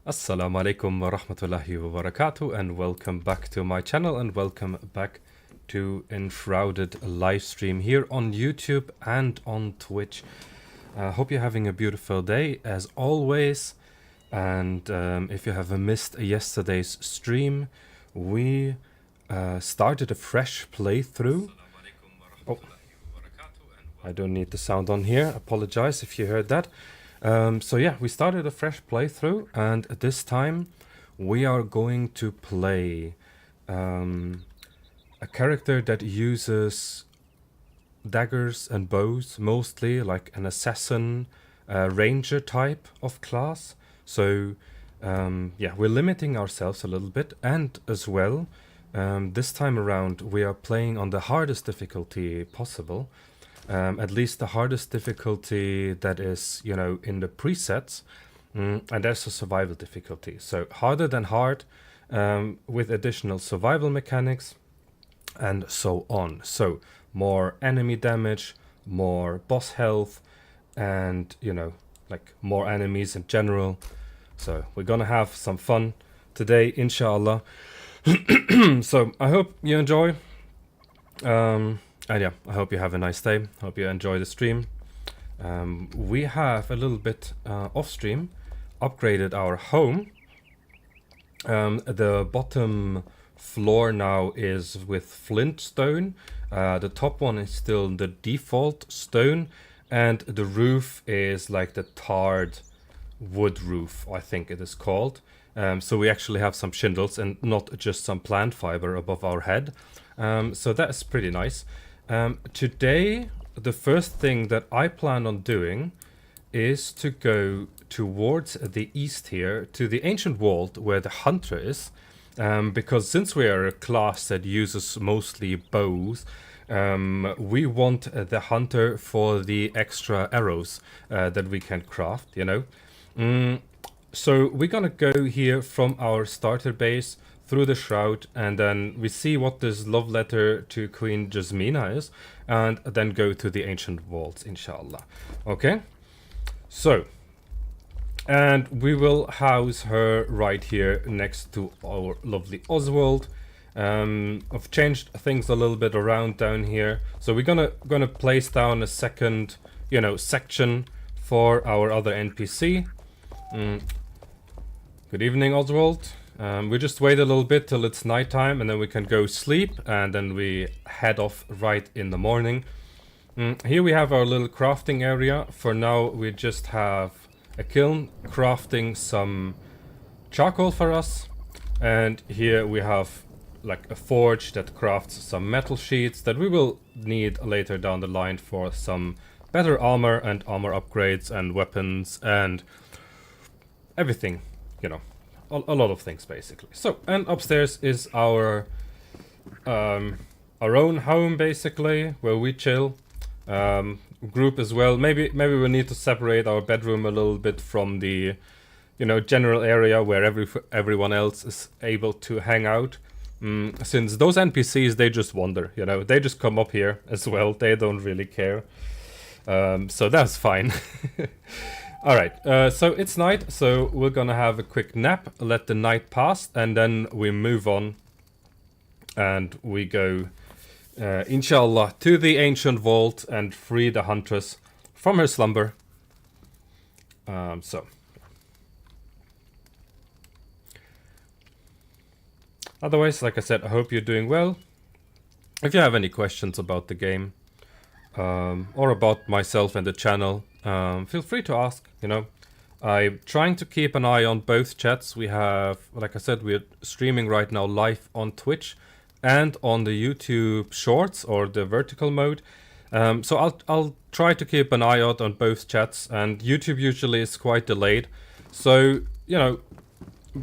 Assalamu alaikum wa rahmatullahi wa barakatuh, and welcome back to my channel and welcome back to Enshrouded livestream here on YouTube and on Twitch. Hope you're having a beautiful day as always, and if you have missed yesterday's stream, we started a fresh playthrough. Oh, I don't need the sound on here, apologize if you heard that. So yeah, we started a fresh playthrough, and this time we are going to play a character that uses daggers and bows, mostly like an assassin, ranger type of class. So yeah, we're limiting ourselves a little bit, and as well, this time around we are playing on the hardest difficulty possible. At least the hardest difficulty that is, you know, in the presets, and there's a survival difficulty. So harder than hard, with additional survival mechanics, and so on. So more enemy damage, more boss health, and, you know, like more enemies in general. So we're gonna have some fun today, inshallah. So I hope you enjoy. And yeah, I hope you have a nice day. Hope you enjoy the stream. We have a little bit off stream upgraded our home. The bottom floor now is with flint stone. The top one is still the default stone, and the roof is like the tarred wood roof, I think it is called. So we actually have some shingles and not just some plant fiber above our head. So that's pretty nice. Today, the first thing that I plan on doing is to go towards the east here to the ancient vault where the hunter is, because since we are a class that uses mostly bows, we want the hunter for the extra arrows that we can craft, you know. So we're gonna go here from our starter base through the shroud, and then we see what this love letter to Queen Jasmina is, and then go to the ancient vaults, inshallah. Okay, so, and we will house her right here next to our lovely Oswald. I've changed things a little bit around down here, so we're gonna place down a second, you know, section for our other NPC. Good evening, Oswald. We just wait a little bit till it's nighttime, and then we can go sleep, and then we head off right in the morning. Here we have our little crafting area. For now, we just have a kiln crafting some charcoal for us, and here we have like a forge that crafts some metal sheets that we will need later down the line for some better armor and armor upgrades and weapons and everything, you know. A lot of things basically. So, and upstairs is our own home basically, where we chill. Group as well. Maybe we need to separate our bedroom a little bit from the, you know, general area where everyone else is able to hang out. Since those NPCs, they just wander, you know, they just come up here as well. They don't really care. So that's fine. Alright, so it's night, so we're gonna have a quick nap, let the night pass, and then we move on. And we go, inshallah, to the ancient vault and free the huntress from her slumber. So. Otherwise, like I said, I hope you're doing well. If you have any questions about the game, or about myself and the channel, feel free to ask, you know. I'm trying to keep an eye on both chats. We have, like I said, we're streaming right now live on Twitch and on the YouTube Shorts or the vertical mode. So I'll try to keep an eye out on both chats, and YouTube usually is quite delayed. So, you know,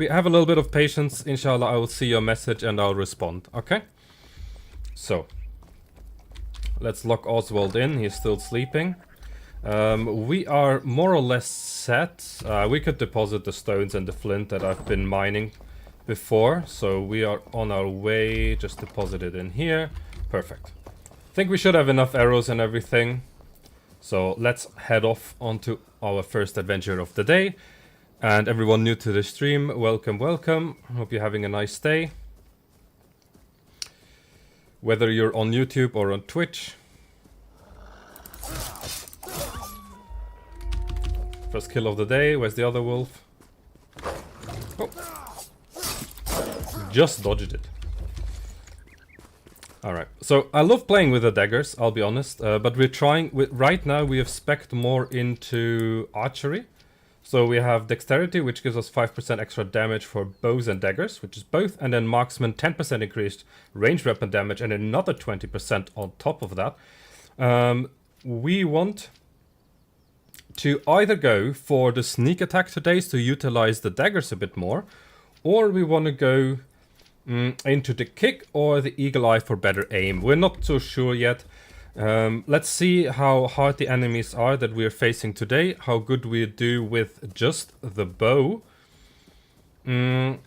have a little bit of patience. Inshallah, I will see your message and I'll respond, okay? So, let's lock Oswald in. He's still sleeping. We are more or less set. We could deposit the stones and the flint that I've been mining before. So we are on our way. Just deposit it in here. Perfect. I think we should have enough arrows and everything. So let's head off onto our first adventure of the day. And everyone new to the stream, welcome, welcome. Hope you're having a nice day. Whether you're on YouTube or on Twitch. First kill of the day, where's the other wolf? Oh. Just dodged it. Alright, so I love playing with the daggers, I'll be honest. But we're trying, right now we have spec'd more into archery. So we have dexterity, which gives us 5% extra damage for bows and daggers, which is both. And then marksman, 10% increased ranged weapon damage and another 20% on top of that. We want to either go for the sneak attack today to utilize the daggers a bit more, or we want to go into the kick or the eagle eye for better aim. We're not so sure yet. Let's see how hard the enemies are that we're facing today, how good we do with just the bow. And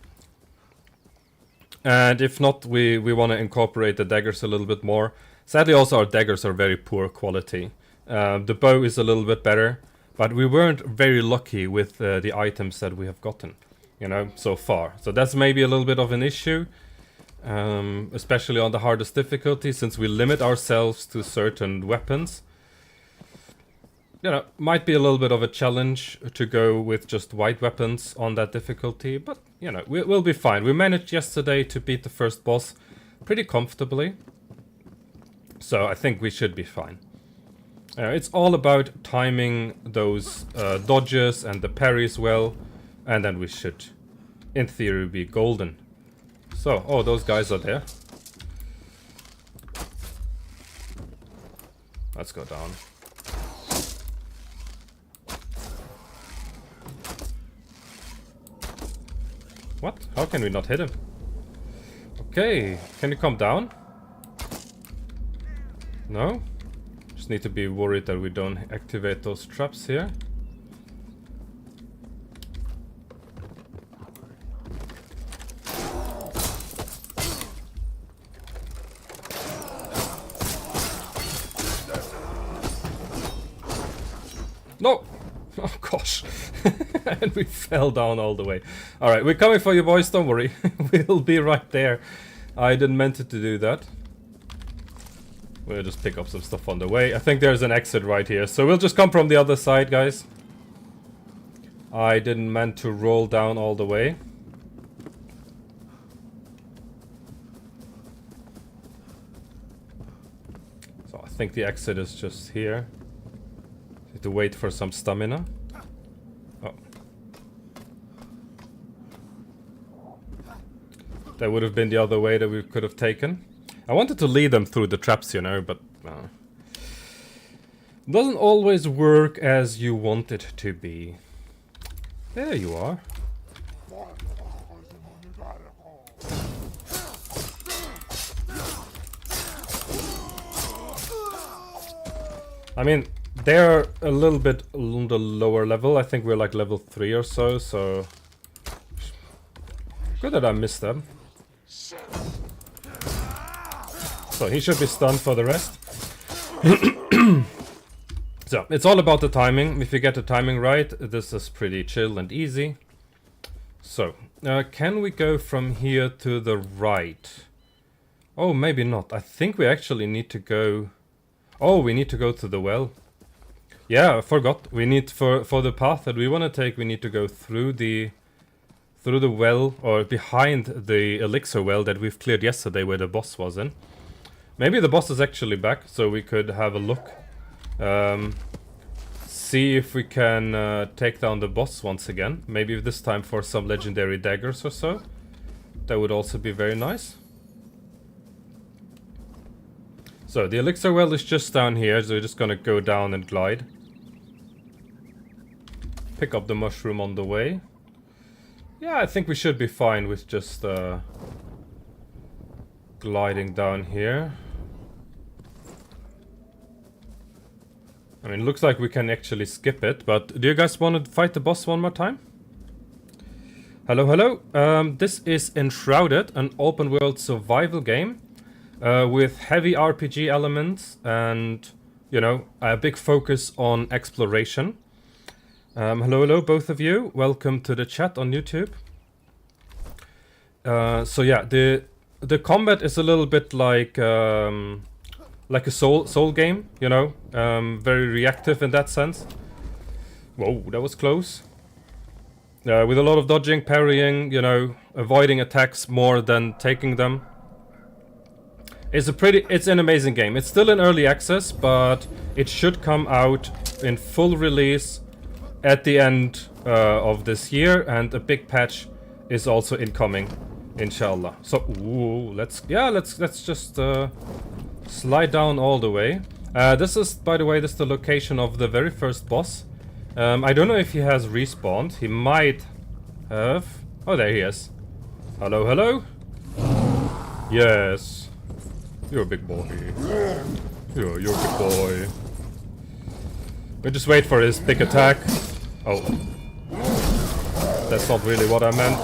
if not, we want to incorporate the daggers a little bit more. Sadly also our daggers are very poor quality. The bow is a little bit better, but we weren't very lucky with the items that we have gotten, you know, so far. So that's maybe a little bit of an issue. Especially on the hardest difficulty, since we limit ourselves to certain weapons. You know, might be a little bit of a challenge to go with just white weapons on that difficulty, but you know, we'll be fine. We managed yesterday to beat the first boss pretty comfortably, so I think we should be fine. It's all about timing those dodges and the parries well, and then we should, in theory, be golden. So, oh, those guys are there. Let's go down. What? How can we not hit him? Okay, can you come down? No? Just need to be worried that we don't activate those traps here. No! Oh gosh. And we fell down all the way. Alright, we're coming for you boys, don't worry. We'll be right there. I didn't meant to do that. We'll just pick up some stuff on the way. I think there's an exit right here, so we'll just come from the other side, guys. I didn't meant to roll down all the way. So I think the exit is just here. Need to wait for some stamina. Oh. That would have been the other way that we could have taken. I wanted to lead them through the traps, you know, but doesn't always work as you want it to be. There you are. I mean, they're a little bit on the lower level. I think we're like level 3 or so, so... Good that I missed them. So he should be stunned for the rest. So, it's all about the timing. If you get the timing right, this is pretty chill and easy. So, can we go from here to the right? Oh, maybe not. I think we actually need to go... Oh, we need to go to the well. Yeah, I forgot. We need for the path that we want to take, we need to go through the well, or behind the elixir well that we've cleared yesterday where the boss was in. Maybe the boss is actually back, so we could have a look. See if we can take down the boss once again. Maybe this time for some legendary daggers or so. That would also be very nice. So the elixir well is just down here, so we're just gonna go down and glide. Pick up the mushroom on the way. Yeah, I think we should be fine with just gliding down here. I mean, looks like we can actually skip it, but do you guys want to fight the boss one more time? Hello, hello. This is Enshrouded, an open world survival game with heavy RPG elements and, you know, a big focus on exploration. Hello, both of you. Welcome to the chat on YouTube. So yeah, the combat is a little bit like a soul game, you know, very reactive in that sense. Whoa, that was close. With a lot of dodging, parrying, you know, avoiding attacks more than taking them. It's an amazing game. It's still in early access, but it should come out in full release at the end of this year, and a big patch is also incoming, inshallah. So, ooh, let's just slide down all the way. This is, by the way, this is the location of the very first boss. I don't know if he has respawned. He might have. Oh, there he is. Hello, hello. Yes. You're a big boy. You're a big boy. We just wait for his big attack. Oh. That's not really what I meant.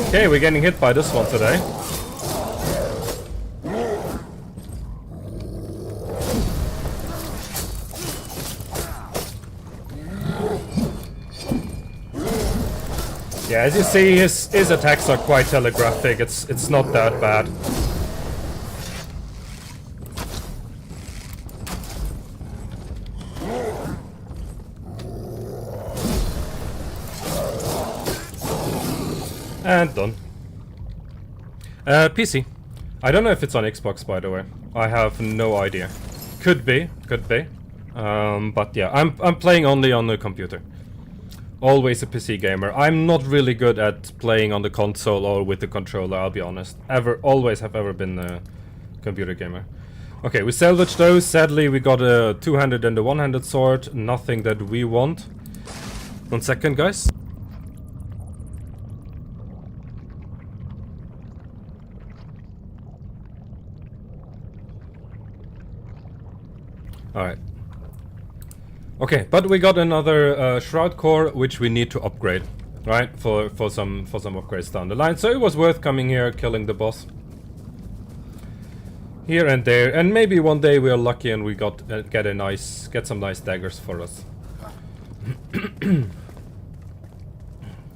Okay, we're getting hit by this one today. Yeah, as you see, his attacks are quite telegraphic. It's not that bad. And done. PC. I don't know if it's on Xbox, by the way. I have no idea. Could be. But yeah, I'm playing only on the computer. Always a PC gamer. I'm not really good at playing on the console or with the controller, I'll be honest. Always have ever been a computer gamer. Okay, we salvaged those. Sadly, we got a two-handed and a one-handed sword. Nothing that we want. 1 second, guys. Alright. Okay, but we got another Shroud Core, which we need to upgrade, right? For some upgrades down the line. So it was worth coming here, killing the boss. Here and there, and maybe one day we are lucky and we get some nice daggers for us.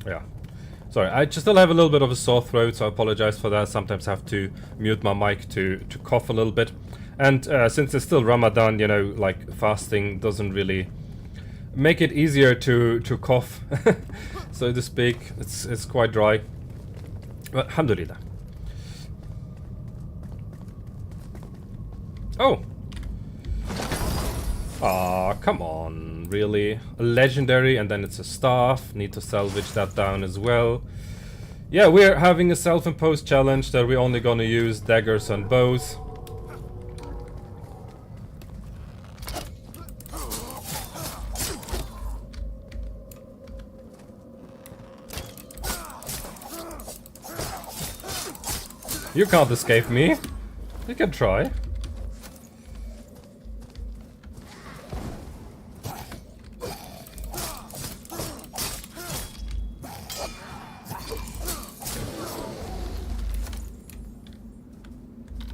Yeah. Sorry, I just still have a little bit of a sore throat, so I apologize for that. Sometimes I have to mute my mic to cough a little bit. And since it's still Ramadan, you know, like fasting doesn't really make it easier to cough, so to speak. It's quite dry. But alhamdulillah. Oh. Ah, come on, really? A legendary, and then it's a staff. Need to salvage that down as well. Yeah, we're having a self-imposed challenge that we're only gonna use daggers and bows. You can't escape me. You can try.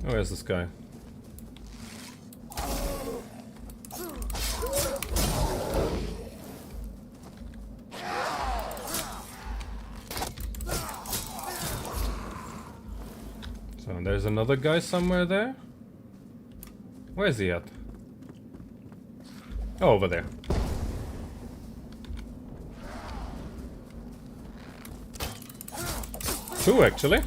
Where's this guy? So there's another guy somewhere there. Where's he at? Oh, over there. Two, actually.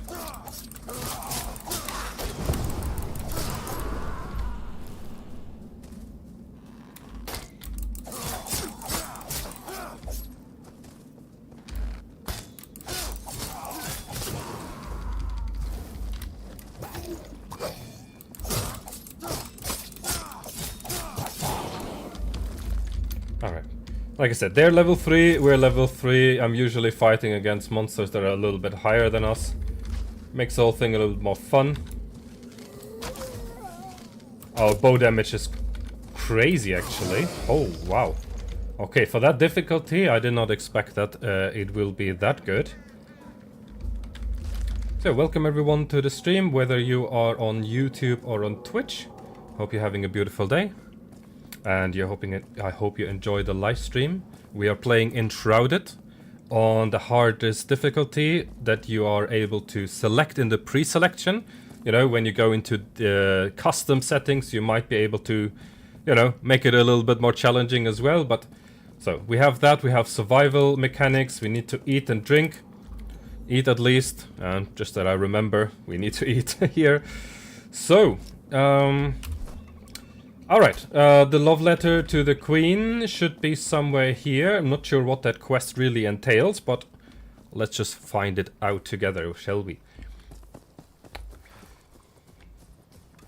Like I said, they're level 3, we're level 3. I'm usually fighting against monsters that are a little bit higher than us. Makes the whole thing a little bit more fun. Our bow damage is crazy, actually. Oh, wow. Okay, for that difficulty, I did not expect that it will be that good. So welcome everyone to the stream, whether you are on YouTube or on Twitch. Hope you're having a beautiful day. And I hope you enjoy the live stream. We are playing Enshrouded on the hardest difficulty that you are able to select in the pre-selection. You know, when you go into the custom settings, you might be able to, you know, make it a little bit more challenging as well. But so we have that, we have survival mechanics, we need to eat and drink. Eat at least, and just that I remember, we need to eat here. So, alright, the love letter to the queen should be somewhere here. I'm not sure what that quest really entails, but let's just find it out together, shall we?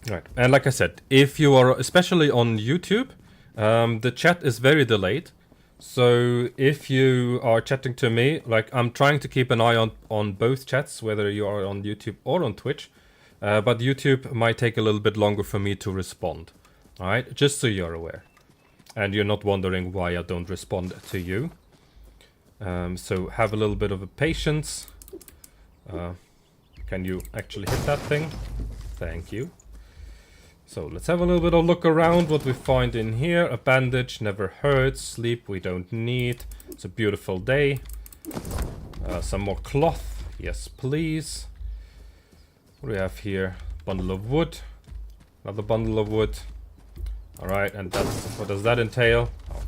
Right, and like I said, if you are especially on YouTube, the chat is very delayed. So if you are chatting to me, like I'm trying to keep an eye on both chats, whether you are on YouTube or on Twitch, but YouTube might take a little bit longer for me to respond. Alright, just so you're aware. And you're not wondering why I don't respond to you. So have a little bit of a patience. Can you actually hit that thing? Thank you. So let's have a little bit of look around what we find in here. A bandage never hurts. Sleep we don't need. It's a beautiful day. Some more cloth. Yes, please. What do we have here? Bundle of wood. Another bundle of wood. Alright, and what does that entail? Oh,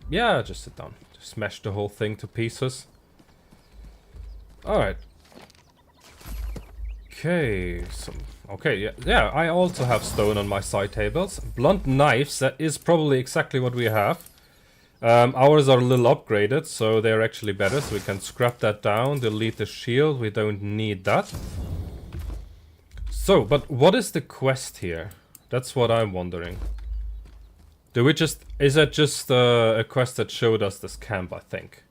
yeah, just sit down. Just smash the whole thing to pieces. Alright. Okay, okay, yeah, I also have stone on my side tables. Blunt knives, that is probably exactly what we have. Ours are a little upgraded, so they're actually better, so we can scrap that down, delete the shield, we don't need that. So, but what is the quest here? That's what I'm wondering. Is that just a quest that showed us this camp, I think?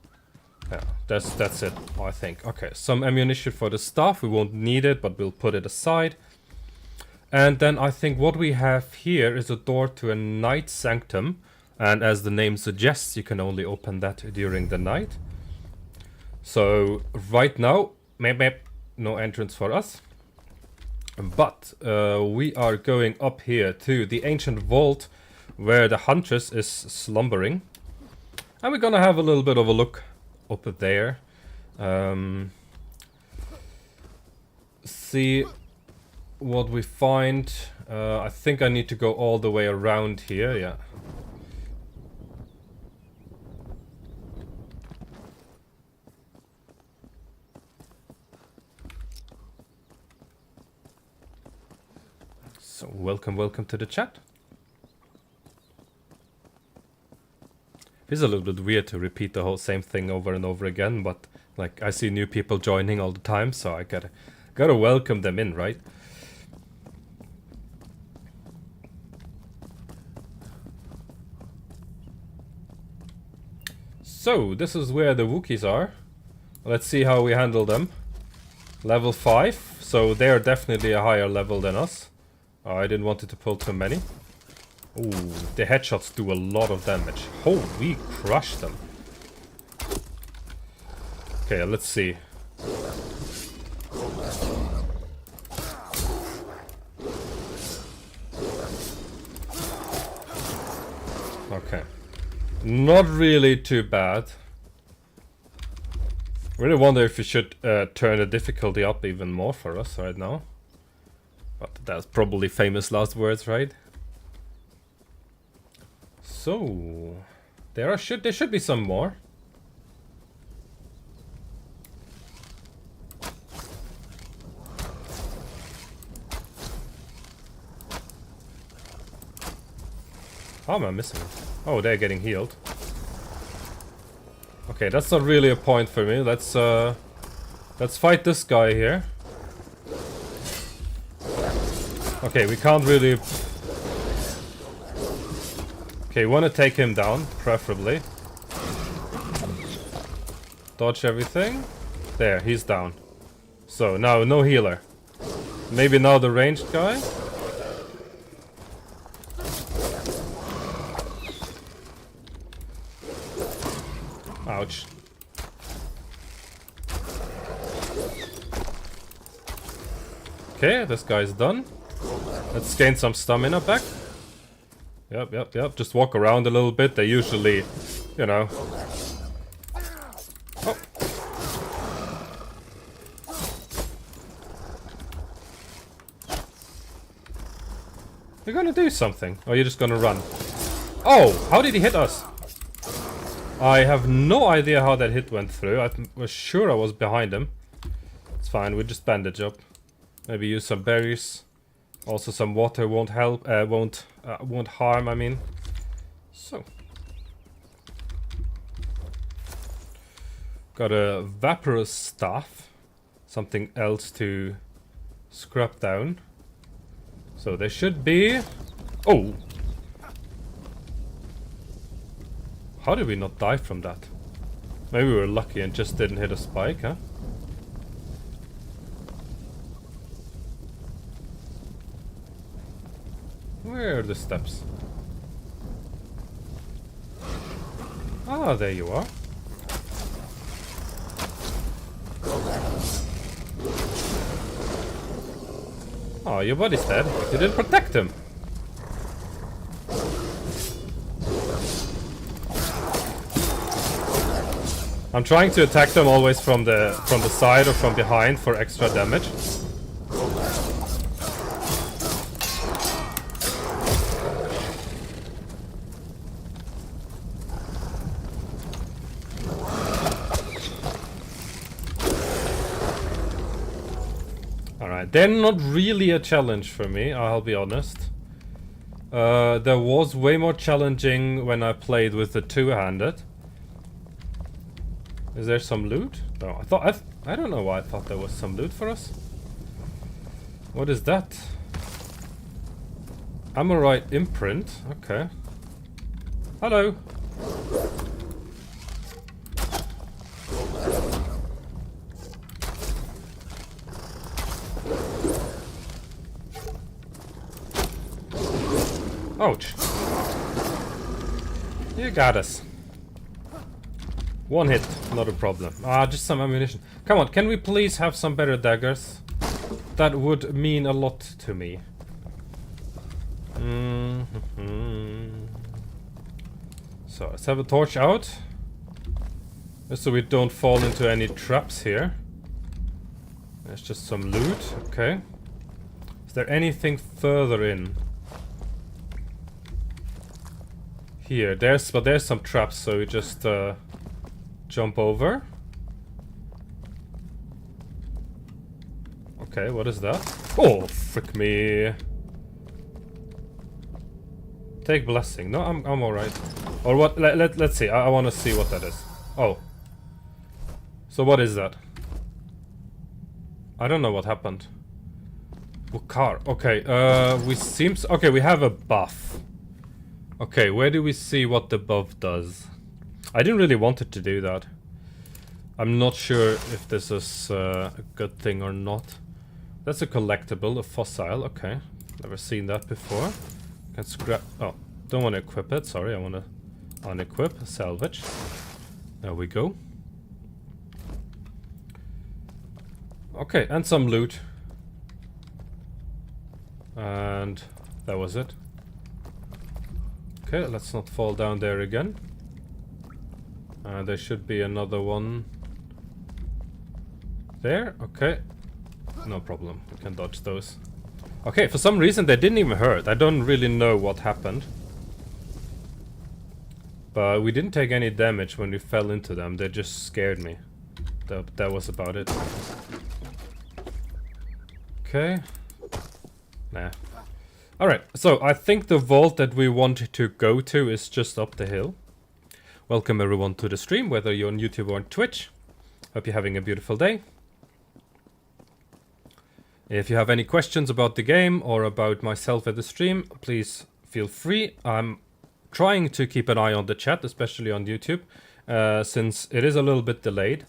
Yeah, that's it, I think. Okay, some ammunition for the staff. We won't need it, but we'll put it aside. And then I think what we have here is a door to a night sanctum. And as the name suggests, you can only open that during the night. So right now, maybe no entrance for us. But we are going up here to the ancient vault where the huntress is slumbering. And we're gonna have a little bit of a look up there. See what we find. I think I need to go all the way around here, yeah. So welcome to the chat. It's a little bit weird to repeat the whole same thing over and over again, but like I see new people joining all the time, so I gotta welcome them in, right? So this is where the Wookiees are. Let's see how we handle them. Level 5, so they are definitely a higher level than us. Oh, I didn't want it to pull too many. Ooh, the headshots do a lot of damage. Oh, we crushed them. Okay, let's see. Okay. Not really too bad. Really wonder if we should turn the difficulty up even more for us right now. But that's probably famous last words, right? So there should be some more. How am I missing? Oh, they're getting healed. Okay, that's not really a point for me. Let's fight this guy here. Okay, we can't really. Okay, want to take him down, preferably. Dodge everything. There, he's down. So, now, no healer. Maybe now the ranged guy? Ouch. Okay, this guy's done. Let's gain some stamina back. Yep. Just walk around a little bit. They usually, you know... Oh. You're gonna do something. Or you're just gonna run. Oh! How did he hit us? I have no idea how that hit went through. I was sure I was behind him. It's fine, we just bandage up. Maybe use some berries. Also some water won't help, won't harm, I mean. So. Got a vaporous staff. Something else to scrap down. So there should be... Oh! How did we not die from that? Maybe we were lucky and just didn't hit a spike, huh? Where are the steps? Ah, there you are. Oh, your body's dead. You didn't protect him. I'm trying to attack them always from the side or from behind for extra damage. Alright, they're not really a challenge for me, I'll be honest. There was way more challenging when I played with the two-handed. Is there some loot? No, I don't know why I thought there was some loot for us. What is that? Amorite imprint. Okay. Hello. Ouch. You got us. One hit, not a problem. Ah, just some ammunition. Come on, can we please have some better daggers? That would mean a lot to me. So, let's have a torch out. Just so we don't fall into any traps here. There's just some loot, okay. Is there anything further in? Here, there's some traps, so we just jump over. Okay, what is that? Oh, frick me. Take blessing. No, I'm alright. Or what? Let's see. I want to see what that is. Oh. So what is that? I don't know what happened. Wukar. Okay, okay, we have a buff. Okay, where do we see what the buff does? I didn't really want it to do that. I'm not sure if this is a good thing or not. That's a collectible, a fossil. Okay, never seen that before. Can scrap. Oh, don't want to equip it. Sorry, I want to unequip, salvage. There we go. Okay, and some loot. And that was it. Okay, let's not fall down there again. There should be another one there. Okay, no problem. We can dodge those. Okay, for some reason they didn't even hurt. I don't really know what happened. But we didn't take any damage when we fell into them. They just scared me. That was about it. Okay. Nah. Alright, so I think the vault that we want to go to is just up the hill. Welcome everyone to the stream, whether you're on YouTube or on Twitch. Hope you're having a beautiful day. If you have any questions about the game or about myself at the stream, please feel free. I'm trying to keep an eye on the chat, especially on YouTube, since it is a little bit delayed.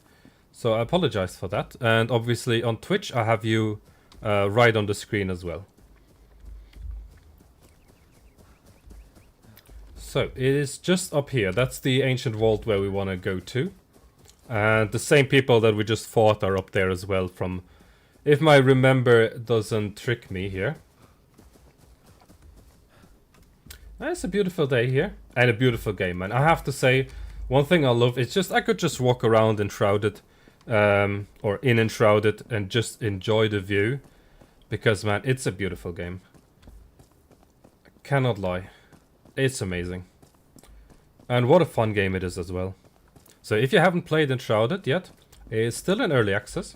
So I apologize for that. And obviously on Twitch I have you right on the screen as well. So it is just up here. That's the ancient vault where we want to go to. And the same people that we just fought are up there as well from If my remember doesn't trick me here. It's a beautiful day here. And a beautiful game, man. I have to say, one thing I love is just I could just walk around Enshrouded. Or in Enshrouded and just enjoy the view. Because, man, it's a beautiful game. I cannot lie. It's amazing. And what a fun game it is as well. So if you haven't played Enshrouded yet, it's still in early access.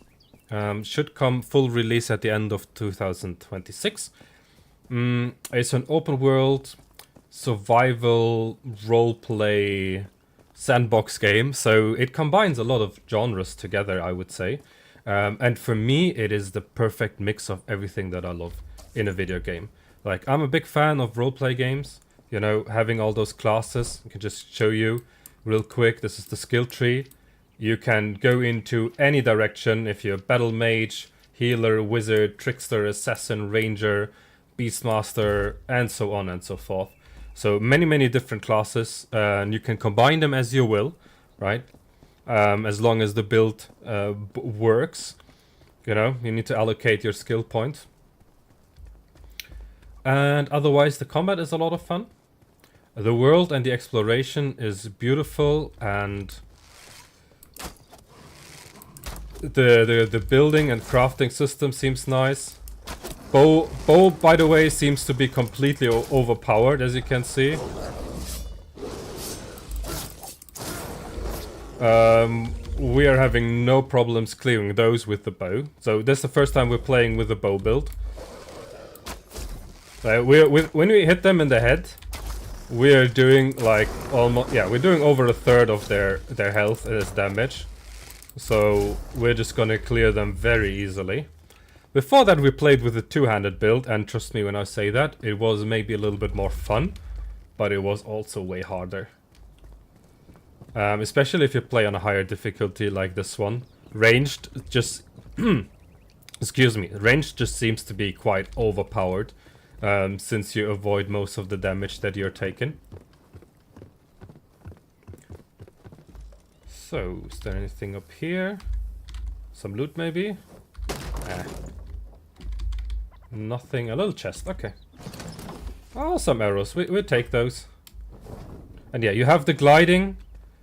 Should come full release at the end of 2026. It's an open world survival roleplay sandbox game, so it combines a lot of genres together, I would say. And for me, it is the perfect mix of everything that I love in a video game. Like, I'm a big fan of roleplay games, you know, having all those classes. I can just show you real quick. This is the skill tree. You can go into any direction if you're battle mage, healer, wizard, trickster, assassin, ranger, beastmaster, and so on and so forth. So many different classes, and you can combine them as you will, right? As long as the build works. You know, you need to allocate your skill point. And otherwise, the combat is a lot of fun. The world and the exploration is beautiful, and the building and crafting system seems nice. Bow, by the way, seems to be completely overpowered, as you can see. We are having no problems clearing those with the bow. So this is the first time we're playing with the bow build. When we hit them in the head, we are doing like almost, yeah, we're doing over a third of their health as damage. So we're just gonna clear them very easily. Before that, we played with a two-handed build, and trust me when I say that, it was maybe a little bit more fun, but it was also way harder. Especially if you play on a higher difficulty like this one. Ranged just excuse me, ranged just seems to be quite overpowered, since you avoid most of the damage that you're taking. So, is there anything up here? Some loot maybe? Nothing. A little chest, okay. Oh, some arrows. We'll take those. And yeah, you have the gliding.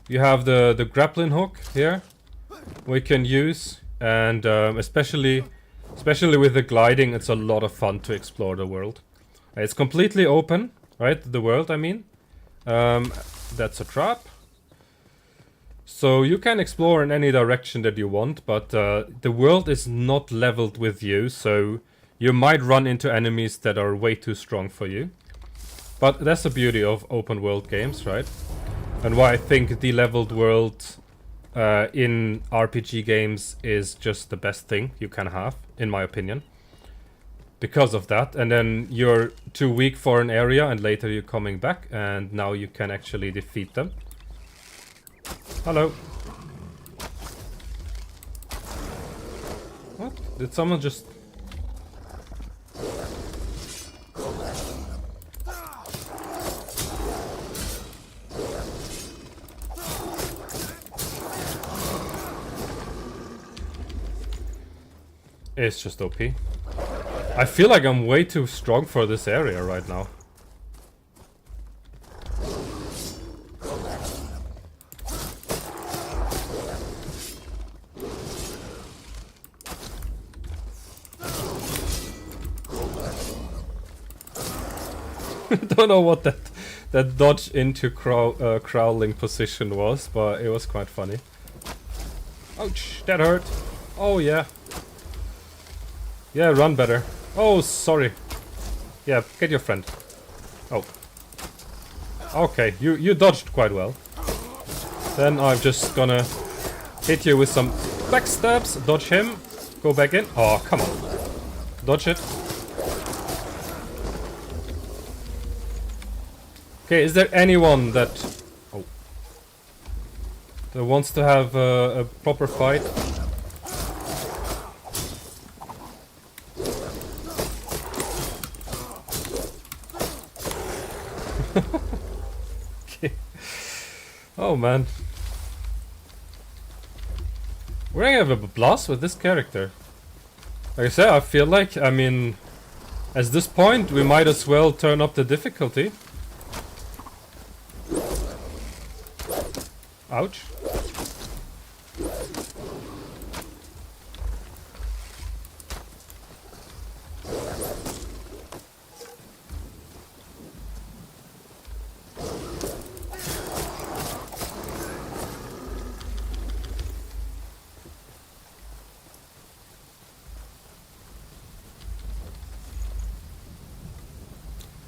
You have the grappling hook here. We can use. And especially with the gliding, it's a lot of fun to explore the world. It's completely open, right? The world, I mean. That's a trap. So you can explore in any direction that you want, but the world is not leveled with you, so you might run into enemies that are way too strong for you. But that's the beauty of open world games, right? And why I think the leveled world in RPG games is just the best thing you can have, in my opinion. Because of that, and then you're too weak for an area, and later you're coming back, and now you can actually defeat them. Hello. What? Did someone just... It's just OP. I feel like I'm way too strong for this area right now. Don't know what that dodge into crawling position was, but it was quite funny. Ouch, that hurt. Oh yeah. Yeah, run better. Oh, sorry. Yeah, get your friend. Oh. Okay, you dodged quite well. Then I'm just gonna hit you with some backstabs, dodge him, go back in. Oh, come on. Dodge it. Okay, is there anyone that wants to have a proper fight? Okay. Oh man. We're gonna have a blast with this character. Like I said, I feel like, I mean, at this point, we might as well turn up the difficulty. Ouch.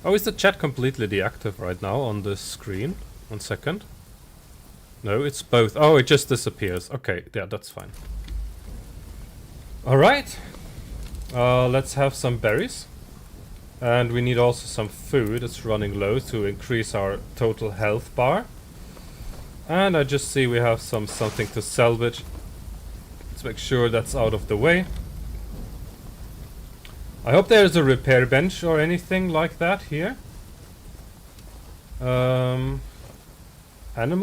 Oh, is the chat completely deactive right now on the screen? 1 second. No, it's both. Oh, it just disappears. Okay, yeah, that's fine. Alright. Let's have some berries. And we need also some food. It's running low to increase our total health bar. And I just see we have something to salvage. Let's make sure that's out of the way. I hope there's a repair bench or anything like that here. Animal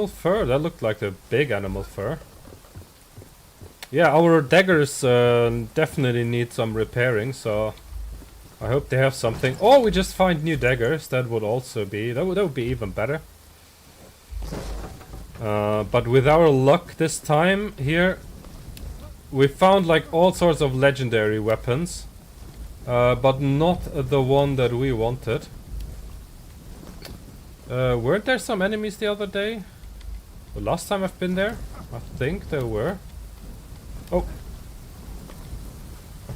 fur, that looked like a big animal fur. Yeah, our daggers definitely need some repairing, so I hope they have something. Oh, we just find new daggers, that would also be, that would be even better. But with our luck this time here, we found like all sorts of legendary weapons. But not the one that we wanted. Weren't there some enemies the other day? The last time I've been there? I think there were. Oh.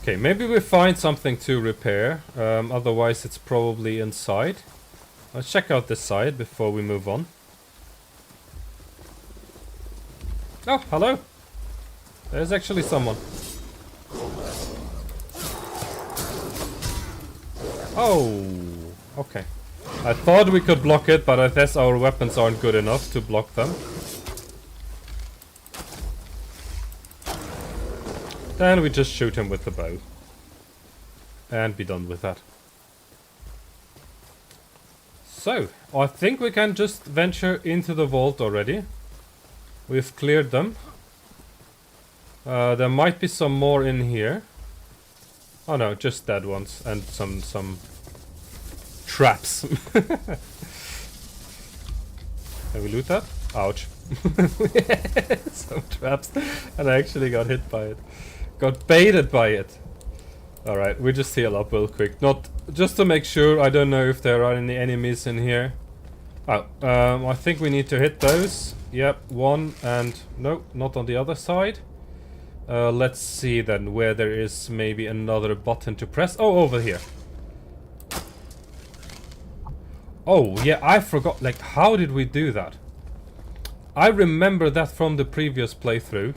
Okay, maybe we find something to repair. Otherwise it's probably inside. Let's check out this side before we move on. Oh, hello. There's actually someone. Oh, okay. I thought we could block it, but I guess our weapons aren't good enough to block them. Then we just shoot him with the bow. And be done with that. So, I think we can just venture into the vault already. We've cleared them. There might be some more in here. Oh no, just dead ones and some traps. Can we loot that? Ouch. Some traps. And I actually got hit by it. Got baited by it. Alright, we just heal up real quick. Not just to make sure. I don't know if there are any enemies in here. Oh, I think we need to hit those. Yep, one and no, not on the other side. Let's see then where there is maybe another button to press. Oh, over here. Oh, yeah, I forgot. Like, how did we do that? I remember that from the previous playthrough.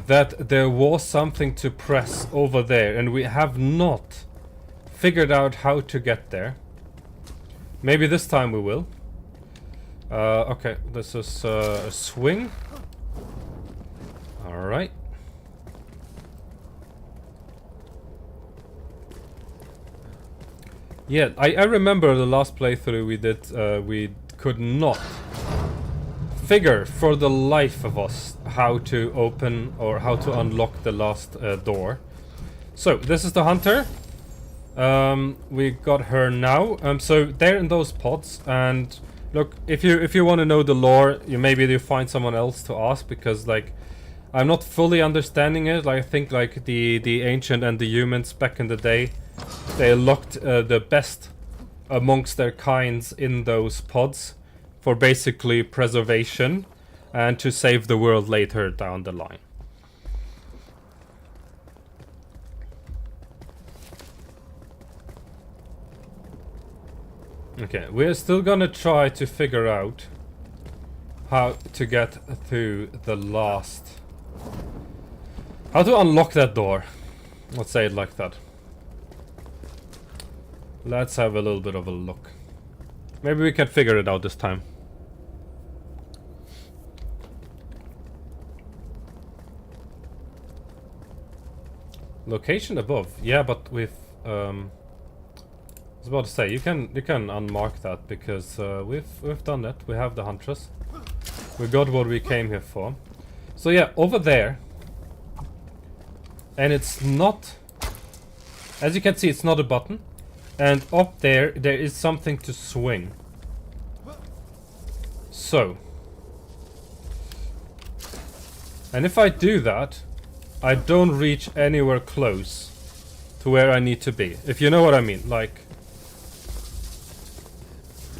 That there was something to press over there, and we have not figured out how to get there. Maybe this time we will. Okay, this is a swing. Alright. Yeah, I remember the last playthrough we did, we could not figure for the life of us how to open or how to unlock the last door. So, this is the hunter. We got her now. So, they're in those pods, and look, if you want to know the lore, maybe you find someone else to ask, because like I'm not fully understanding it. Like, I think like the ancient and the humans back in the day, they locked the best amongst their kinds in those pods for basically preservation and to save the world later down the line. Okay, we're still gonna try to figure out how to get through the last... How to unlock that door. Let's say it like that. Let's have a little bit of a look. Maybe we can figure it out this time. Location above. Yeah, but with I was about to say you can unmark that because we've done it. We have the huntress. We got what we came here for. So yeah, over there And it's not... As you can see, it's not a button. And up there is something to swing. So. And if I do that, I don't reach anywhere close to where I need to be. If you know what I mean, like...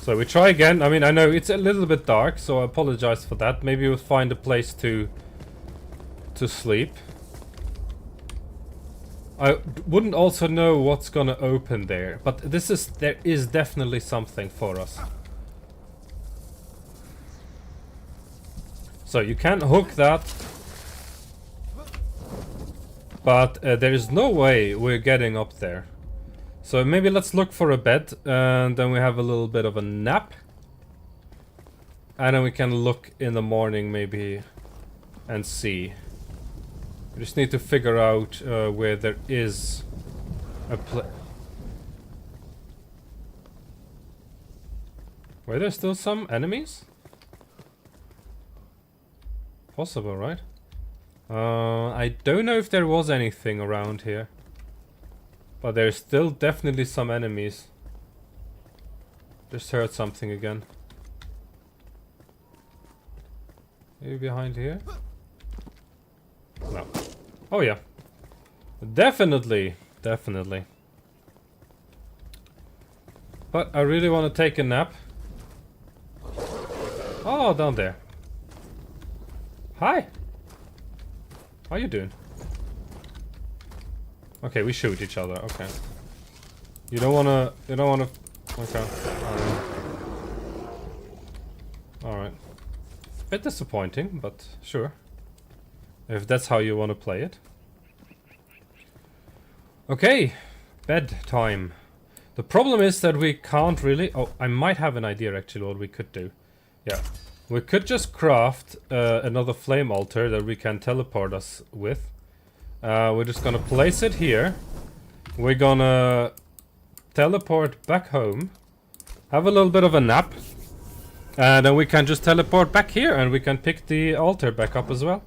So we try again. I mean, I know it's a little bit dark, so I apologize for that. Maybe we'll find a place to sleep. I wouldn't also know what's gonna open there, but there is definitely something for us. So you can hook that, but there is no way we're getting up there. So maybe let's look for a bed, and then we have a little bit of a nap. And then we can look in the morning maybe and see. We just need to figure out where there is a place. Were there still some enemies? Possible, right? I don't know if there was anything around here. But there's still definitely some enemies. Just heard something again. Maybe behind here? No. Oh yeah. Definitely. Definitely. But I really want to take a nap. Oh, down there. Hi. How you doing? Okay, we shoot each other. Okay. You don't wanna... Okay. Alright. Bit disappointing, but sure. If that's how you wanna play it. Okay. Bedtime. The problem is that we can't really... Oh, I might have an idea actually what we could do. Yeah. We could just craft another flame altar that we can teleport us with. We're just gonna place it here. We're gonna teleport back home. Have a little bit of a nap. And then we can just teleport back here and we can pick the altar back up as well.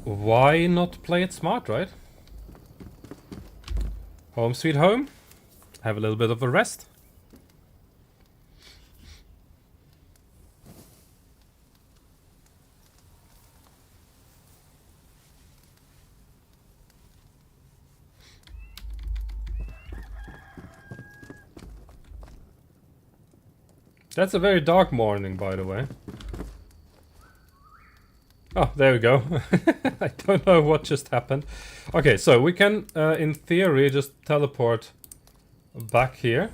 Why not play it smart, right? Home sweet home. Have a little bit of a rest. That's a very dark morning, by the way. Oh, there we go. I don't know what just happened. Okay, so we can, in theory, just teleport back here.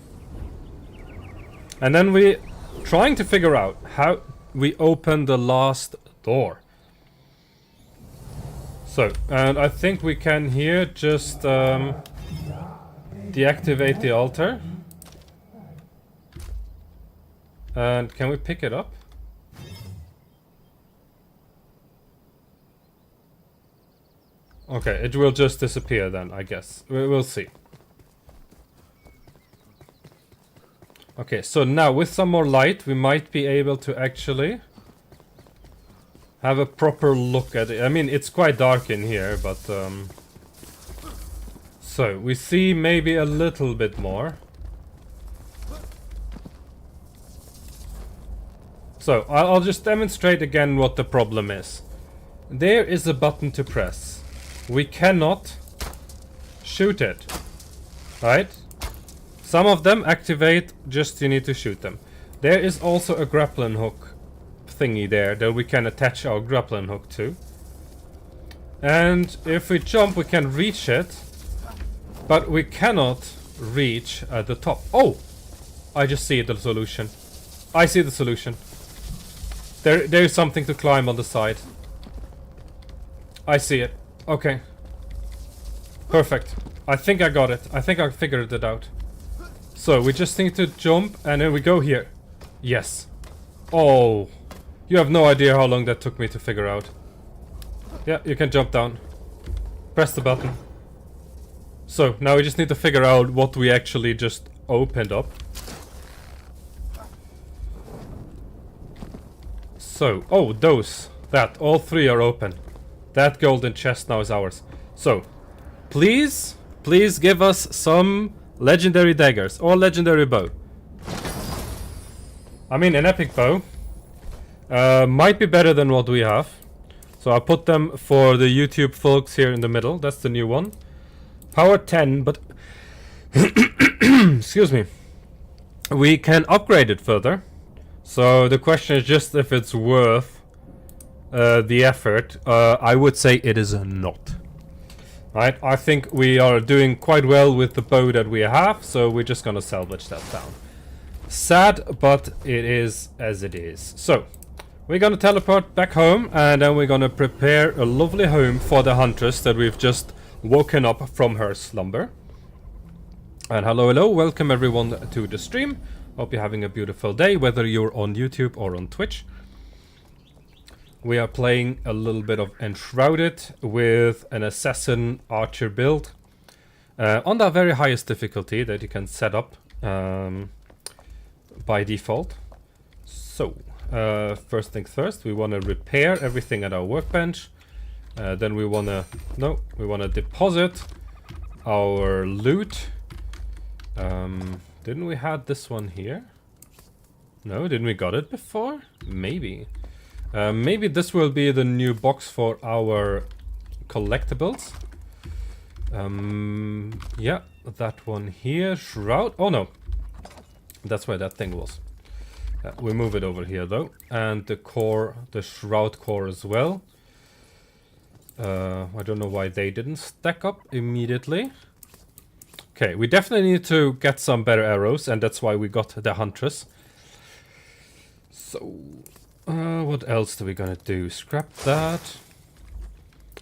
And then we're trying to figure out how we open the last door. So, and I think we can here just deactivate the altar. And can we pick it up? Okay, it will just disappear then, I guess. We'll see. Okay, so now with some more light, we might be able to actually have a proper look at it. I mean, it's quite dark in here, but... So, we see maybe a little bit more. So, I'll just demonstrate again what the problem is. There is a button to press. We cannot shoot it. Right? Some of them activate, just you need to shoot them. There is also a grappling hook thingy there that we can attach our grappling hook to. And if we jump, we can reach it. But we cannot reach at the top. Oh! I just see the solution. I see the solution. There is something to climb on the side. I see it. Okay. Perfect. I think I got it. I think I figured it out. So, we just need to jump and then we go here. Yes. Oh. You have no idea how long that took me to figure out. Yeah, you can jump down. Press the button. So, now we just need to figure out what we actually just opened up. So, oh, those. That, all 3 are open. That golden chest now is ours. So, please give us some legendary daggers or legendary bow. I mean, an epic bow might be better than what we have. So I put them for the YouTube folks here in the middle. That's the new one. Power 10, but excuse me. We can upgrade it further. So the question is just if it's worth the effort. I would say it is not. Right? I think we are doing quite well with the bow that we have, so we're just gonna salvage that down. Sad, but it is as it is. So, we're gonna teleport back home, and then we're gonna prepare a lovely home for the huntress that we've just woken up from her slumber. And hello, welcome everyone to the stream. Hope you're having a beautiful day, whether you're on YouTube or on Twitch. We are playing a little bit of Enshrouded with an assassin archer build on the very highest difficulty that you can set up by default. So, first thing first, we want to repair everything at our workbench. Then we want to deposit our loot. Didn't we have this one here? No, didn't we got it before? Maybe. Maybe this will be the new box for our collectibles. Yeah, that one here. Shroud. Oh no, that's where that thing was. We move it over here though, and the core, the shroud core as well. I don't know why they didn't stack up immediately. Okay, we definitely need to get some better arrows, and that's why we got the huntress. So, what else are we gonna do? Scrap that.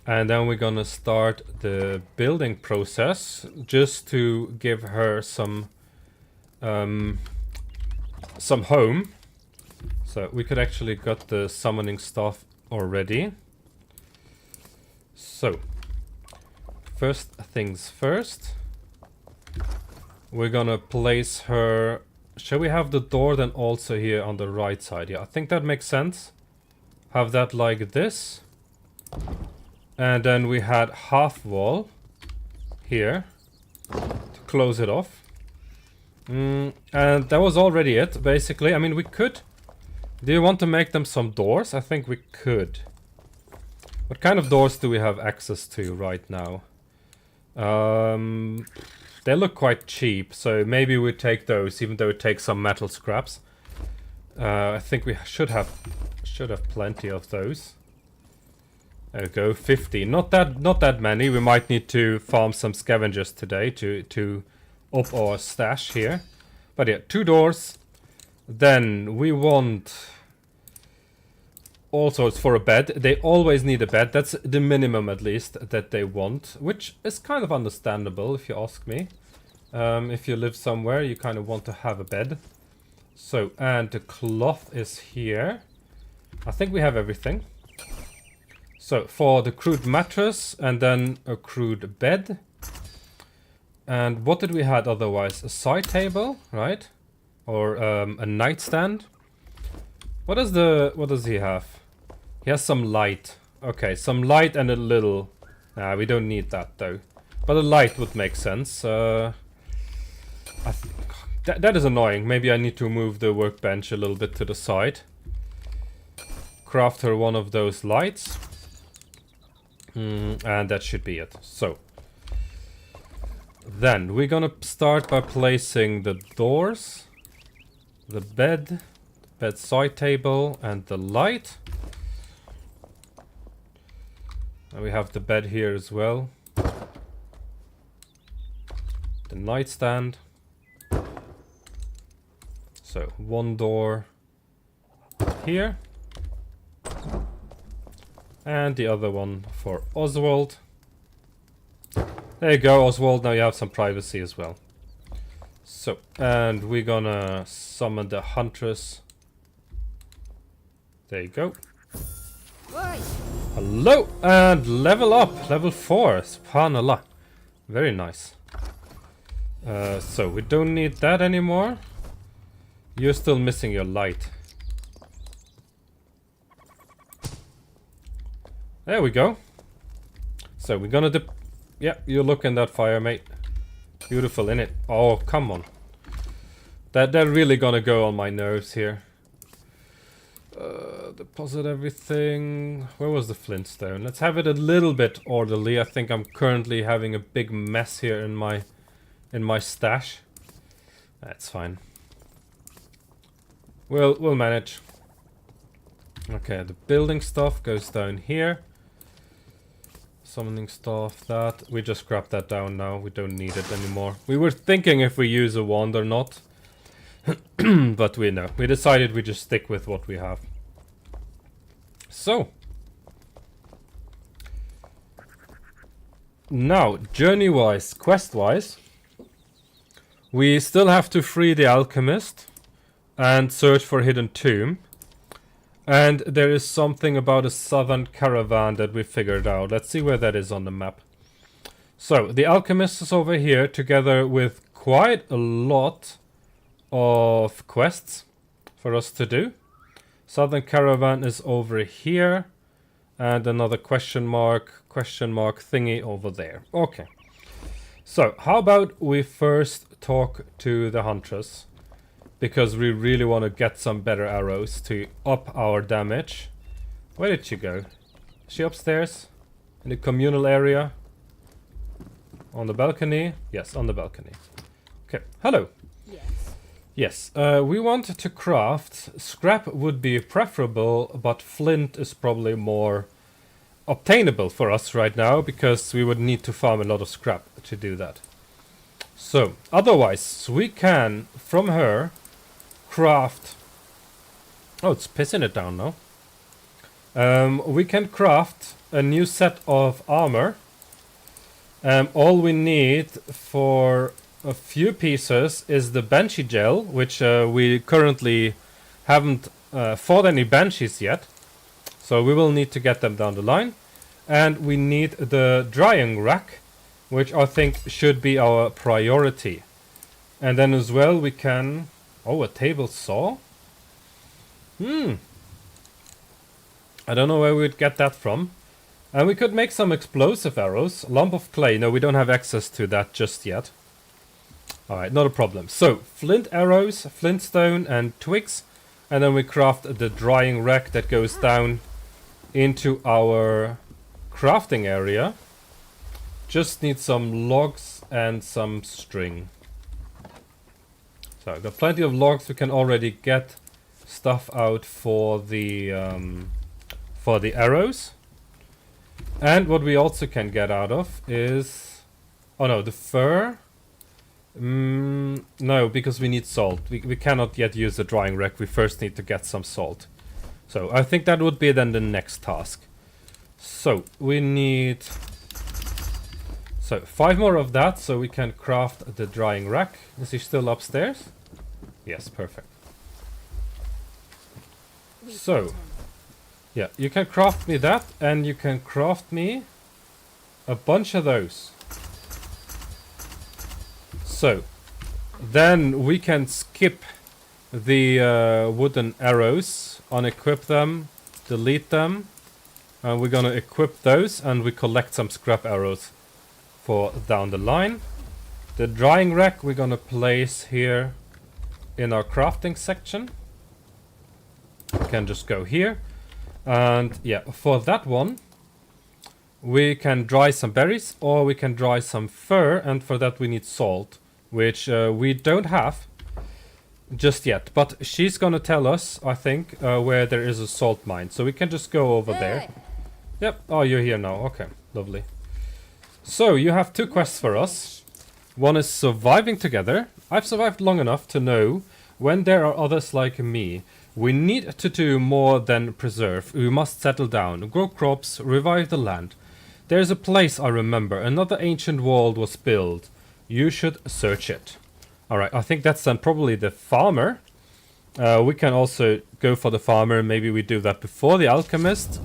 And then we're gonna start the building process, just to give her some home. So we could actually got the summoning stuff already. So, first things first. We're gonna place her... Shall we have the door then also here on the right side? Yeah, I think that makes sense. Have that like this. And then we had half wall here to close it off. And that was already it, basically. I mean, we could... Do you want to make them some doors? I think we could. What kind of doors do we have access to right now? They look quite cheap, so maybe we take those, even though it takes some metal scraps. I think we should have plenty of those. There we go, 50. Not that many. We might need to farm some scavengers today to up our stash here. But yeah, 2 doors. Then we want also it's for a bed. They always need a bed. That's the minimum at least that they want, which is kind of understandable if you ask me. If you live somewhere, you kind of want to have a bed. So, and the cloth is here. I think we have everything. So, for the crude mattress and then a crude bed. And what did we have otherwise? A side table, right? Or a nightstand. What does he have? He has some light. Okay, some light and a little... Nah, we don't need that though. But a light would make sense. That is annoying. Maybe I need to move the workbench a little bit to the side. Craft her one of those lights. And that should be it. So. Then we're gonna start by placing the doors, the bed side table, and the light. And we have the bed here as well. The nightstand. So 1 door here. And the other one for Oswald. There you go, Oswald. Now you have some privacy as well. So, and we're gonna summon the huntress. There you go. Hello, and level up, level 4. Subhanallah. Very nice. So we don't need that anymore. You're still missing your light. There we go. So we're gonna dip. Yeah, you look in that fire, mate. Beautiful, innit? Oh, come on. They're really gonna go on my nerves here. Deposit everything. Where was the flintstone? Let's have it a little bit orderly. I think I'm currently having a big mess here in my stash. That's fine. We'll manage. Okay, the building stuff goes down here. Summoning stuff, that we just scrap that down now. We don't need it anymore. We were thinking if we use a wand or not. But we decided we just stick with what we have. So now, journey-wise, quest-wise, we still have to free the alchemist and search for a hidden tomb. And there is something about a southern caravan that we figured out. Let's see where that is on the map. So, the alchemist is over here together with quite a lot of quests for us to do. Southern caravan is over here. And another question mark thingy over there. Okay. So, how about we first talk to the huntress? Because we really want to get some better arrows to up our damage. Where did she go? Is she upstairs? In the communal area? On the balcony? Yes, on the balcony. Okay, hello. Yes, we want to craft. Scrap would be preferable, but flint is probably more obtainable for us right now, because we would need to farm a lot of scrap to do that. So, otherwise, we can, from her, craft... Oh, it's pissing it down now. We can craft a new set of armor. All we need for a few pieces is the Banshee gel, which we currently haven't fought any Banshees yet. So we will need to get them down the line. And we need the drying rack, which I think should be our priority. And then as well we can... Oh, a table saw? I don't know where we'd get that from. And we could make some explosive arrows. Lump of clay. No, we don't have access to that just yet. Alright, not a problem. So, flint arrows, flintstone and twigs. And then we craft the drying rack that goes down into our crafting area. Just need some logs and some string. So, I've got plenty of logs. We can already get stuff out for the arrows. And what we also can get out of is... Oh no, the fur. No, because we need salt. We cannot yet use the drying rack. We first need to get some salt. So, I think that would be then the next task. So, we need... So, 5 more of that, so we can craft the drying rack. Is he still upstairs? Yes, perfect. So, yeah, you can craft me that, and you can craft me a bunch of those. So, then we can skip the wooden arrows, unequip them, delete them, and we're gonna equip those, and we collect some scrap arrows for down the line. The drying rack we're gonna place here in our crafting section. We can just go here. And yeah, for that one, we can dry some berries or we can dry some fur, and for that we need salt, which we don't have just yet. But she's gonna tell us, I think, where there is a salt mine. So we can just go over there. Yep, oh, you're here now. Okay, lovely. So, you have 2 quests for us. One is surviving together. I've survived long enough to know when there are others like me. We need to do more than preserve. We must settle down, grow crops, revive the land. There's a place I remember. Another ancient world was built. You should search it. Alright, I think that's then probably the farmer. We can also go for the farmer. Maybe we do that before the alchemist.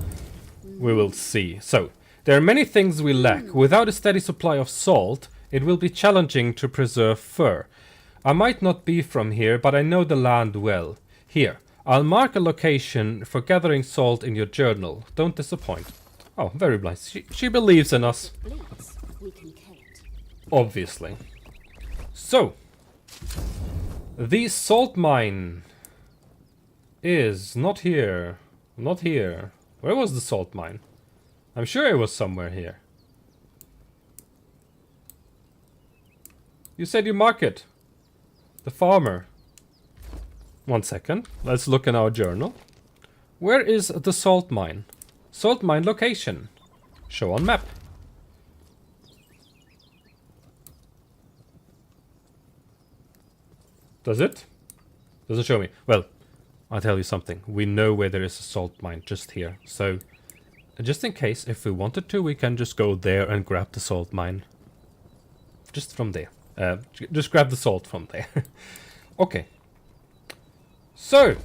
We will see. So, there are many things we lack. Without a steady supply of salt, it will be challenging to preserve fur. I might not be from here, but I know the land well. Here, I'll mark a location for gathering salt in your journal. Don't disappoint. Oh, very nice. She believes in us. Bleeds, we can kill it. Obviously. So, the salt mine is not here. Not here. Where was the salt mine? I'm sure it was somewhere here. You said you mark it. The farmer. 1 second. Let's look in our journal. Where is the salt mine? Salt mine location. Show on map. Does it? Doesn't show me. Well, I'll tell you something. We know where there is a salt mine just here. So, just in case, if we wanted to, we can just go there and grab the salt mine. Just from there. Just grab the salt from there. Okay. So,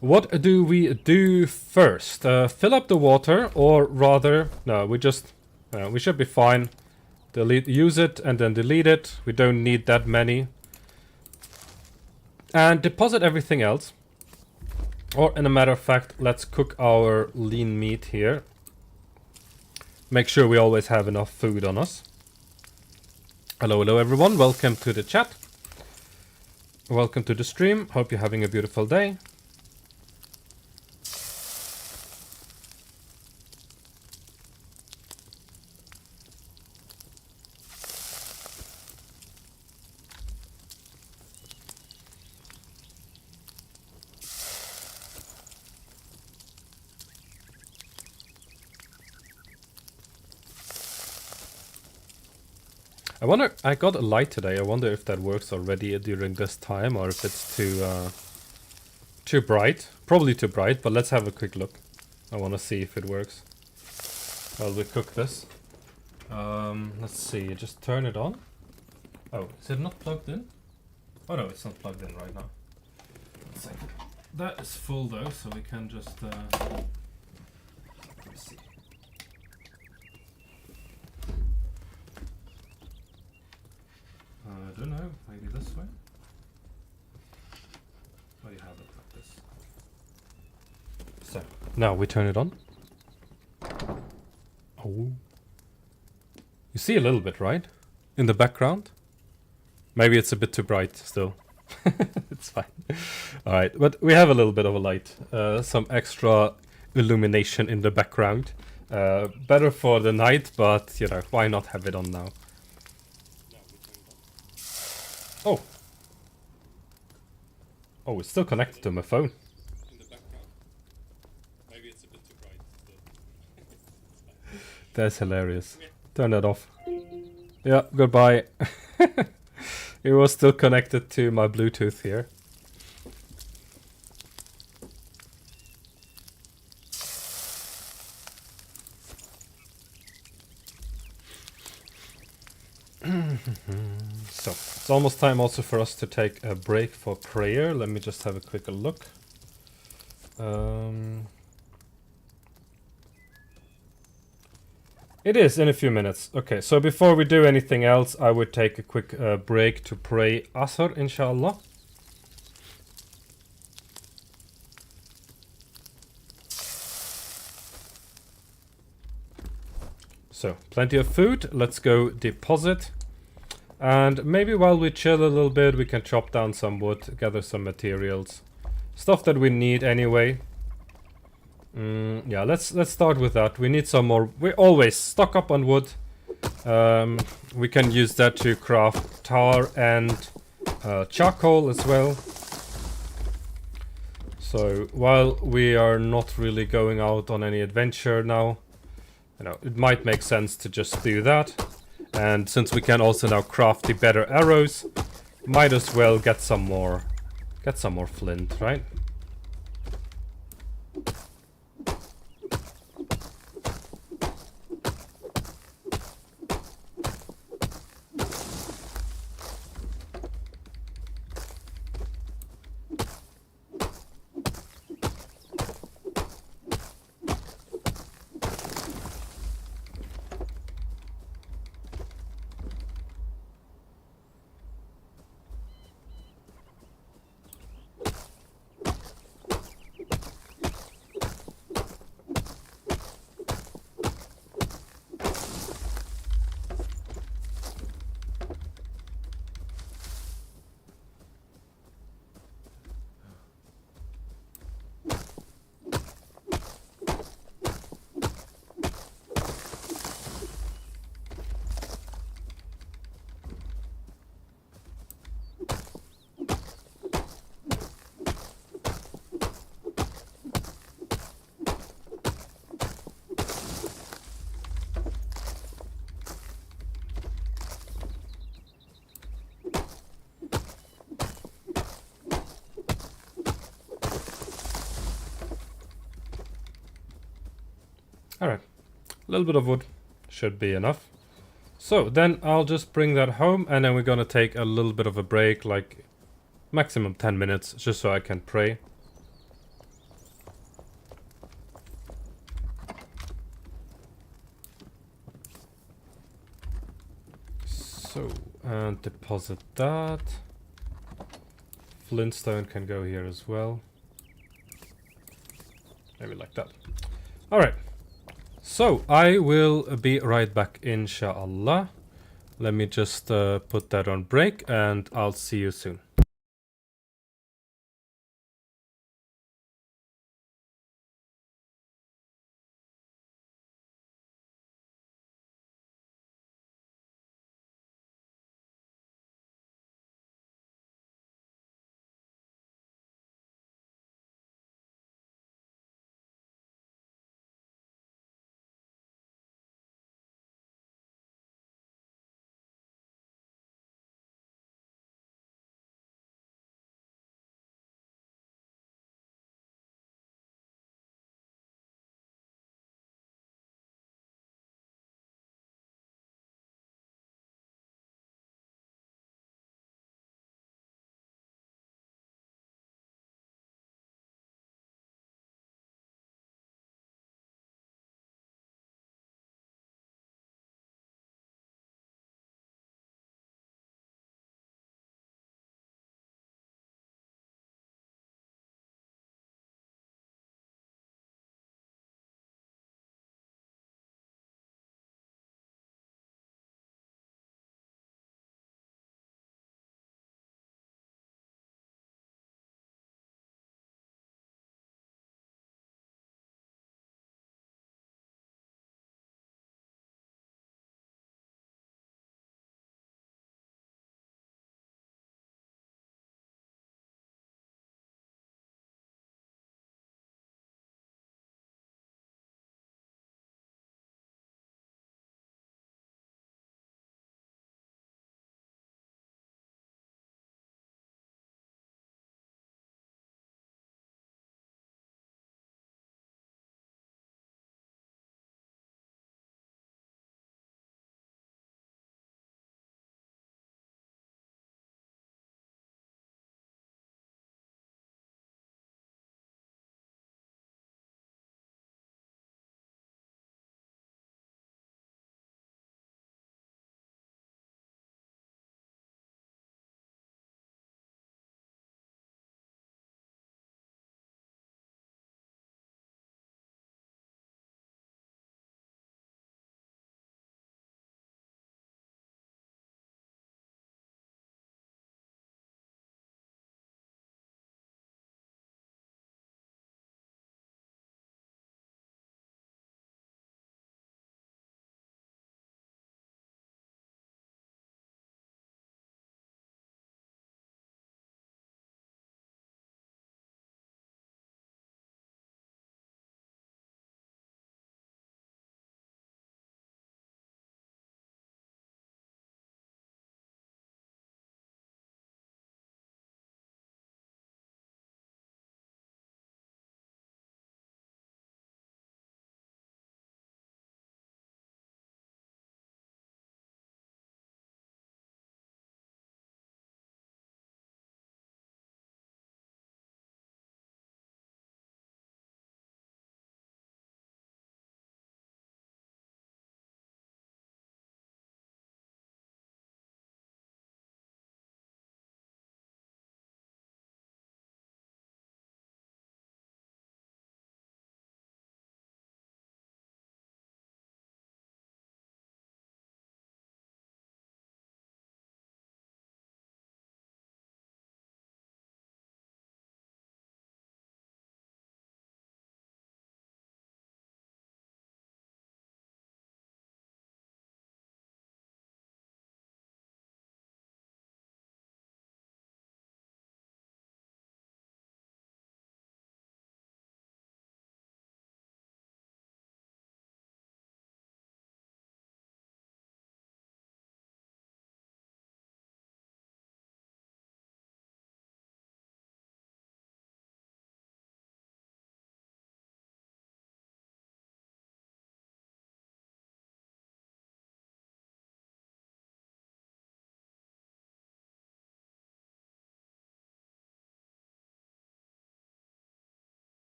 what do we do first? Fill up the water, or rather, no, we just, we should be fine. Delete, use it, and then delete it. We don't need that many. And deposit everything else. Or, in a matter of fact, let's cook our lean meat here. Make sure we always have enough food on us. Hello, hello everyone. Welcome to the chat. Welcome to the stream. Hope you're having a beautiful day. I wonder, I got a light today. I wonder if that works already during this time or if it's too bright. Probably too bright, but let's have a quick look. I want to see if it works while we cook this. Let's see, just turn it on. Oh, is it not plugged in? Oh no, it's not plugged in right now. One second. That is full though, so we can just... let's see. I don't know, maybe this way? Oh, you have it like this. So, now we turn it on. Oh. You see a little bit, right? In the background? Maybe it's a bit too bright still. It's fine. Alright, but we have a little bit of a light. Some extra illumination in the background. Better for the night, but, you know, why not have it on now? Oh. Oh, it's still connected to my phone. In the background. Maybe it's a bit too bright. That's hilarious. Yeah. Turn that off. Yeah, goodbye. It was still connected to my Bluetooth here. So, it's almost time also for us to take a break for prayer. Let me just have a quick look. It is in a few minutes. Okay, so before we do anything else, I would take a quick break to pray Asr, inshallah. So, plenty of food. Let's go deposit. And maybe while we chill a little bit, we can chop down some wood, gather some materials. Stuff that we need anyway. Yeah, let's start with that. We need some more. We always stock up on wood. We can use that to craft tar and charcoal as well. So while we are not really going out on any adventure now, you know, it might make sense to just do that. And since we can also now craft the better arrows, might as well get some more flint, right? Alright, a little bit of wood should be enough. So then I'll just bring that home, and then we're gonna take a little bit of a break, like maximum 10 minutes, just so I can pray. So, and deposit that. Flintstone can go here as well. Maybe like that. Alright. So, I will be right back, inshallah. Let me just put that on break, and I'll see you soon.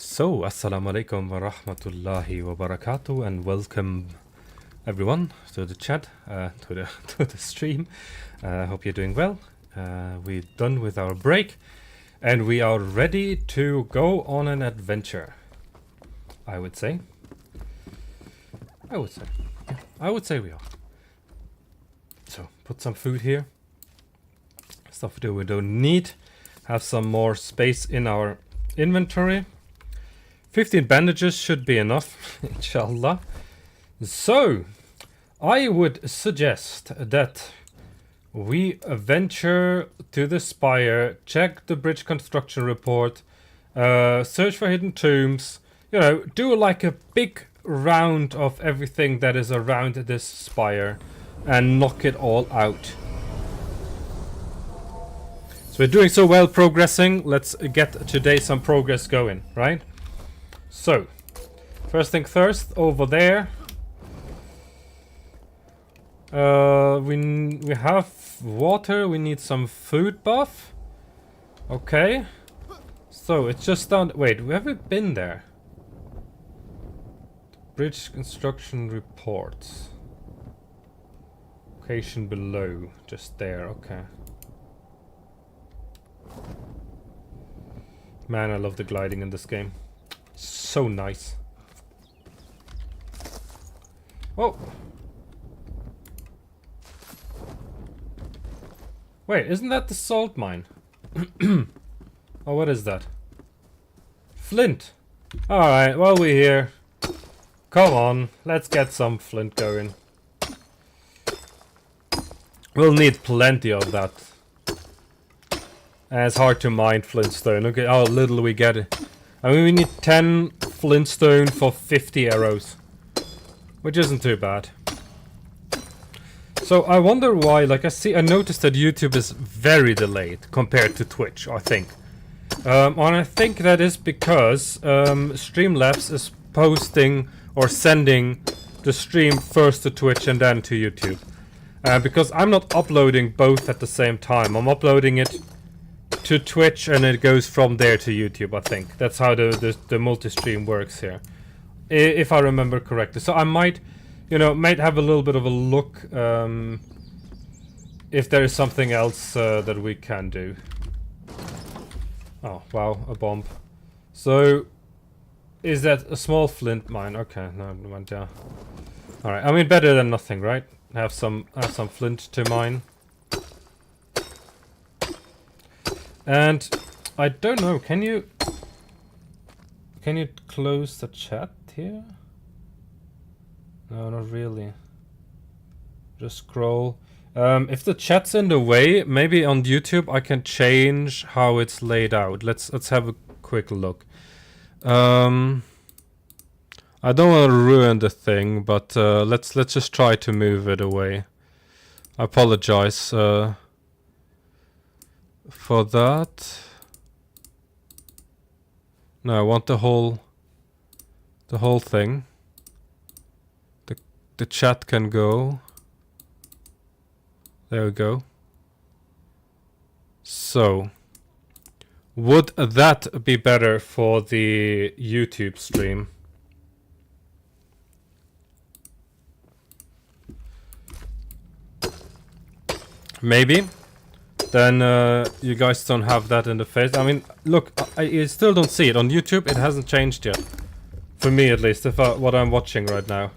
So, assalamu alaikum wa rahmatullahi wa barakatuh, and welcome everyone to the chat, to the stream. I hope you're doing well. We're done with our break, and we are ready to go on an adventure. I would say we are. So, put some food here. Stuff that we don't need. Have some more space in our inventory. 15 bandages should be enough, inshallah. So, I would suggest that we venture to the spire, check the bridge construction report, search for hidden tombs, do like a big round of everything that is around this spire and knock it all out. So we're doing so well progressing, let's get today some progress going, right? So, first thing first, over there. We have water, we need some food buff. Okay. So, it's just down... Wait, have we been there? Bridge construction reports. Location below. Just there, okay. Man, I love the gliding in this game. So nice. Oh! Wait, isn't that the salt mine? Oh, what is that? Flint! Alright, well we're here. Come on, let's get some flint going. We'll need plenty of that. And it's hard to mine flintstone. Look at how little we get it. I mean, we need 10 flintstone for 50 arrows. Which isn't too bad. So I wonder why, like I noticed that YouTube is very delayed compared to Twitch, I think. And I think that is because Streamlabs is posting or sending the stream first to Twitch and then to YouTube. Because I'm not uploading both at the same time. I'm uploading it to Twitch and it goes from there to YouTube, I think. That's how the multi-stream works here. If I remember correctly. So I might have a little bit of a look if there is something else that we can do. Oh, wow, a bomb. So, is that a small flint mine? Okay, no, it went down. Alright, I mean better than nothing, right? Have some flint to mine. And I don't know, can you close the chat here? No, not really. Just scroll. If the chat's in the way, maybe on YouTube I can change how it's laid out. Let's have a quick look. I don't want to ruin the thing, but let's just try to move it away. I apologize for that. No, I want the whole thing. The chat can go. There we go. So, would that be better for the YouTube stream? Maybe. Then you guys don't have that in the face. I mean, look, I still don't see it. On YouTube, it hasn't changed yet. For me, at least, what I'm watching right now.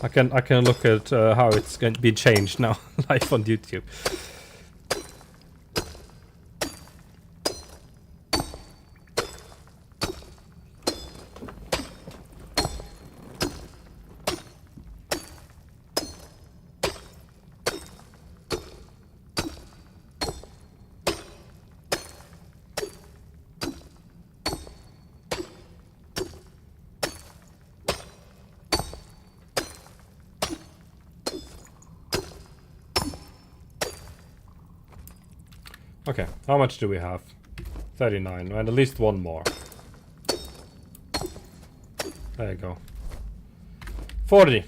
I can look at how it's going to be changed now, live on YouTube. Okay, how much do we have? 39, and at least one more. There you go. 40.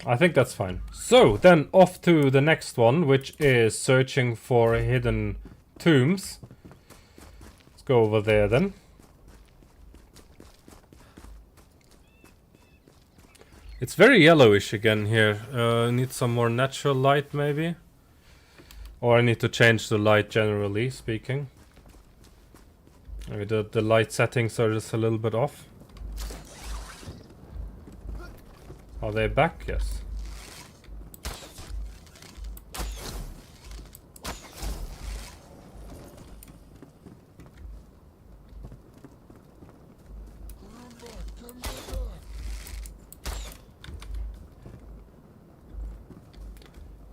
I think that's fine. So, then off to the next one, which is searching for hidden tombs. Let's go over there then. It's very yellowish again here. Need some more natural light maybe. Or I need to change the light generally speaking. Maybe the light settings are just a little bit off. Are they back? Yes.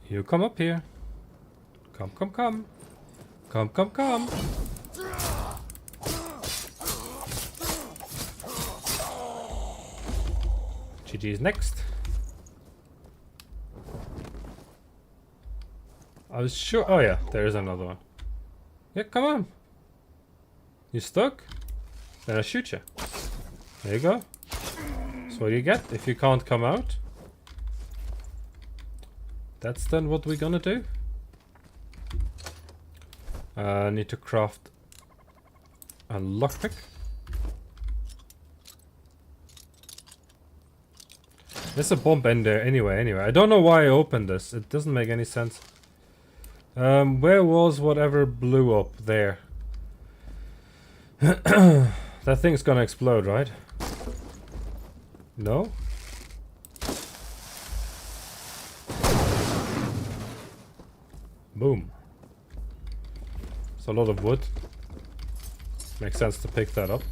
You come up here. Come, come, come. Come, come, come. GG's next. I was sure. Oh yeah, there is another one. Yeah, come on. You stuck? Then I shoot you. There you go. That's what you get if you can't come out. That's then what we're gonna do. I need to craft a lockpick. There's a bomb in there anyway. I don't know why I opened this. It doesn't make any sense. Where was whatever blew up there? That thing's gonna explode, right? No? Boom. It's a lot of wood. Makes sense to pick that up.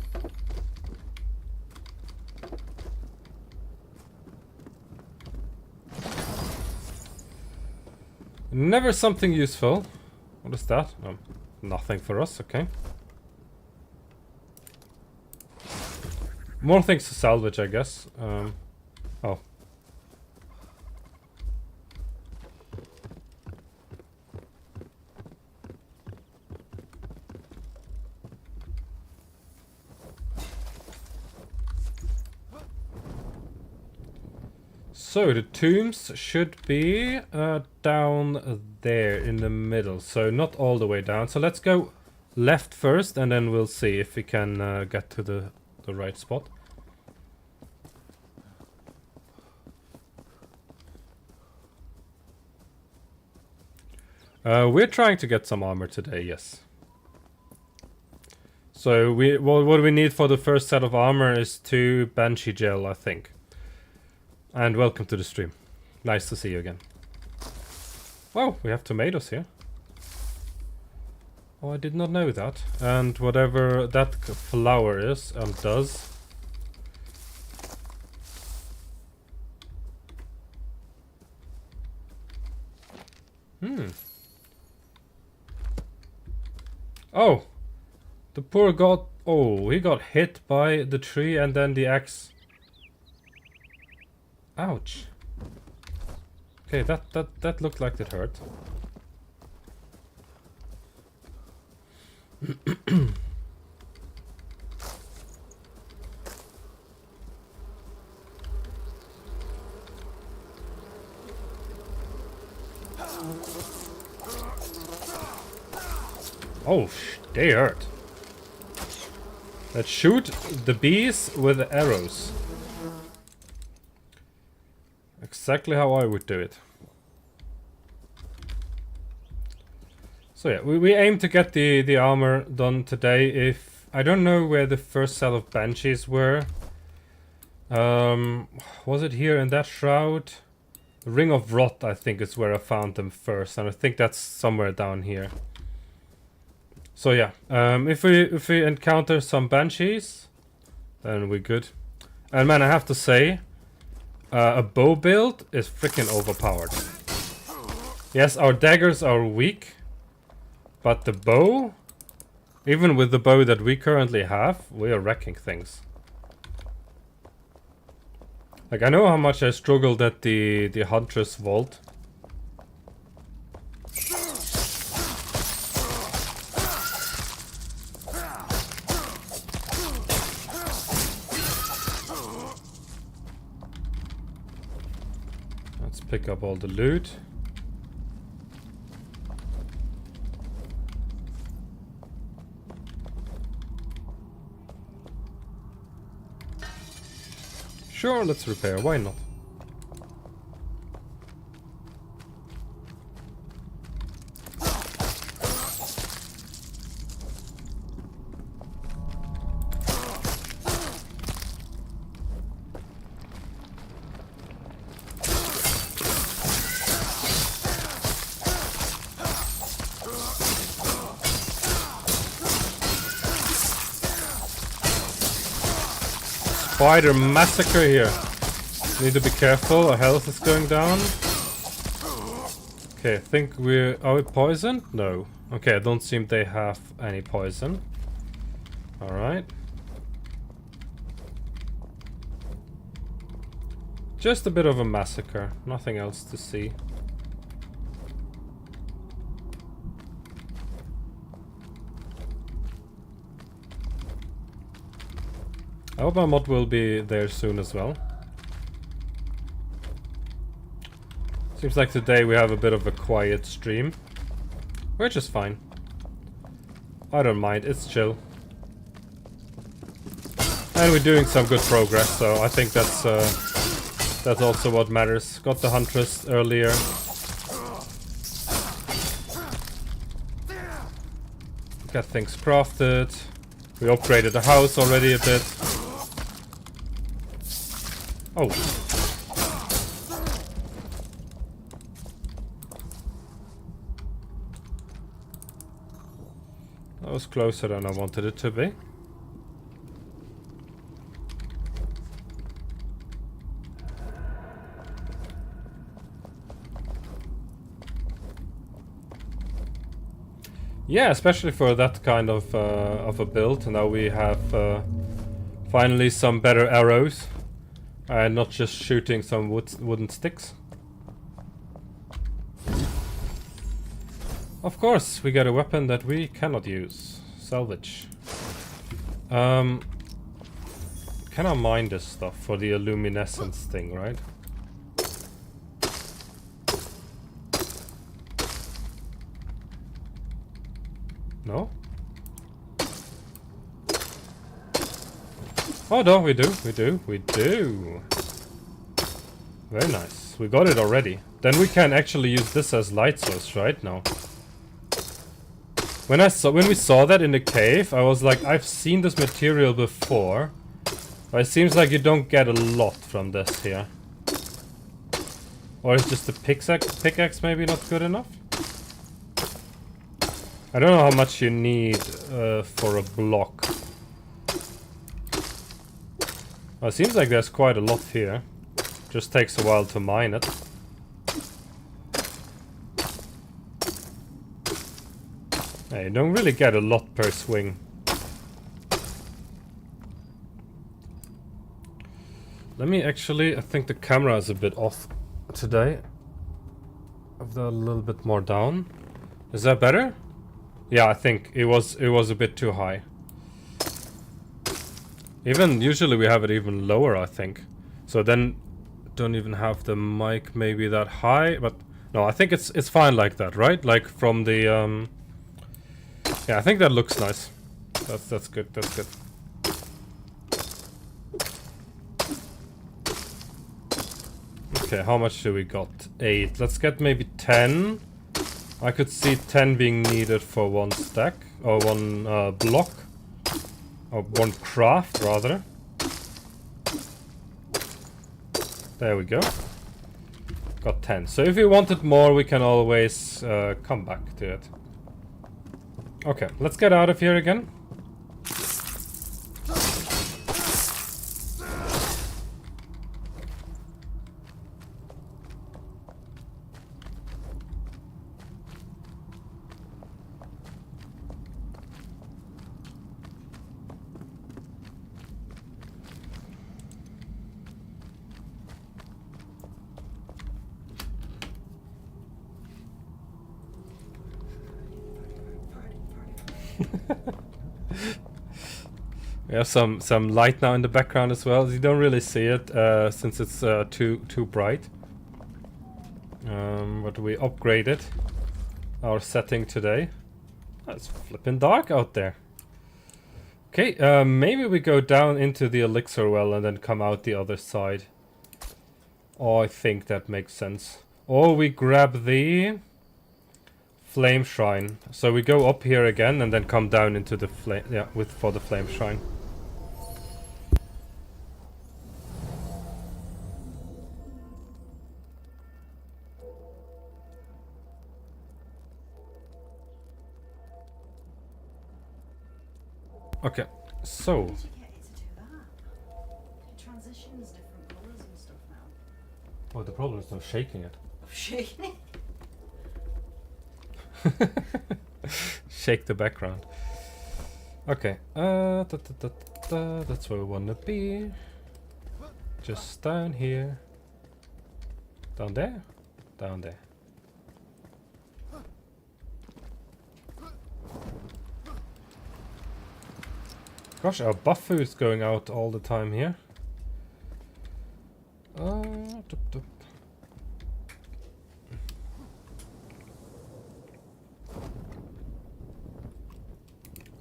Never something useful. What is that? Oh, nothing for us, okay. More things to salvage, I guess. Oh. So the tombs should be down there in the middle, so not all the way down. So let's go left first, and then we'll see if we can get to the right spot. We're trying to get some armor today, yes. So what we need for the first set of armor is 2 Banshee gel, I think. And welcome to the stream. Nice to see you again. Oh, we have tomatoes here. Oh, I did not know that. And whatever that flower is and does. Oh! The poor god... Oh, he got hit by the tree and then the axe... Ouch. Okay, that looked like it hurt. Oh, they hurt. Let's shoot the bees with arrows. Exactly how I would do it. So yeah, we aim to get the armor done today. If I don't know where the first set of banshees were. Was it here in that shroud? Ring of Rot, I think, is where I found them first, and I think that's somewhere down here. So yeah, if we encounter some banshees, then we're good. And man, I have to say, a bow build is freaking overpowered. Yes, our daggers are weak, but the bow, even with the bow that we currently have, we are wrecking things. Like, I know how much I struggled at the Huntress Vault. Let's pick up all the loot. Sure, let's repair, why not? spider massacre here. Need to be careful, our health is going down. Okay, I think are we poisoned? No. Okay, I don't seem they have any poison. Alright. Just a bit of a massacre, nothing else to see. I hope my mod will be there soon as well. Seems like today we have a bit of a quiet stream, which is fine. I don't mind, it's chill. And we're doing some good progress, so I think that's also what matters. Got the Huntress earlier. Got things crafted. We upgraded the house already a bit. Oh. That was closer than I wanted it to be. Yeah, especially for that kind of a build. Now we have finally some better arrows. And not just shooting some wooden sticks. Of course, we got a weapon that we cannot use. Salvage. Can I mine this stuff for the luminescence thing, right? No? Oh no, we do. Very nice. We got it already. Then we can actually use this as light source right now. When we saw that in the cave, I was like, I've seen this material before. But it seems like you don't get a lot from this here. Or is just the pickaxe maybe not good enough? I don't know how much you need for a block. Well, it seems like there's quite a lot here. Just takes a while to mine it. Yeah, you don't really get a lot per swing. Let me actually, I think the camera is a bit off today. I've got a little bit more down. Is that better? Yeah, I think it was a bit too high. Even usually we have it even lower, I think. So then don't even have the mic maybe that high, but no, I think it's fine like that, right? Like from the yeah, I think that looks nice. That's good. That's good. Okay, how much do we got? 8. Let's get maybe 10. I could see 10 being needed for one stack or one block. Or one craft, rather. There we go. Got 10. So if we wanted more, we can always come back to it. Okay, let's get out of here again. We have some light now in the background as well. You don't really see it since it's too bright. But we upgraded our setting today. Oh, it's flipping dark out there. Okay, maybe we go down into the elixir well and then come out the other side. Oh, I think that makes sense. Or we grab the flame shrine. So we go up here again and then come down into the flame. Yeah, for the flame shrine. Okay, so Oh, the problem is I'm shaking it. Shaking Shake the background. Okay. That's where we wanna be. Just down here. Down there? Down there. Gosh, our buffer is going out all the time here.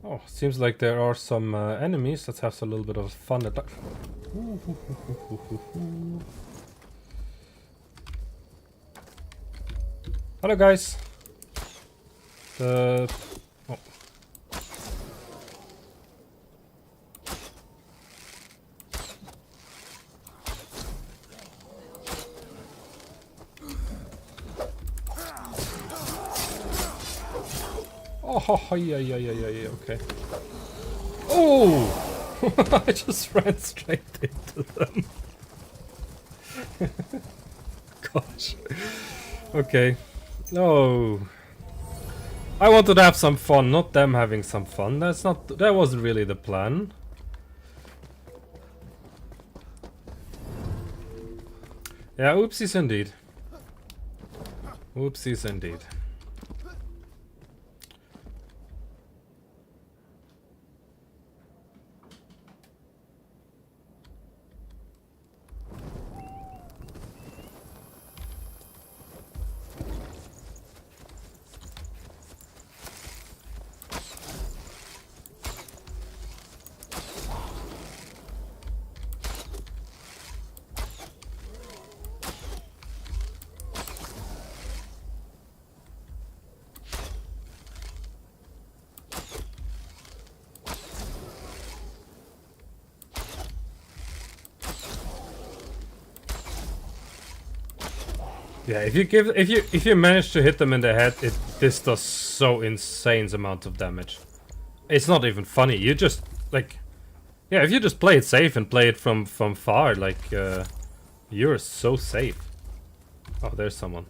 Oh, seems like there are some enemies. Let's have a little bit of fun at that. Hello, guys. Oh. Oh, yeah, okay. Oh! I just ran straight into them. Gosh. Okay. No. I wanted to have some fun, not them having some fun. That wasn't really the plan. Yeah, oopsies indeed. Oopsies indeed. Yeah, if you manage to hit them in the head, this does so insane amount of damage. It's not even funny. You just like, yeah, if you just play it safe and play it from far, like you're so safe. Oh, there's someone.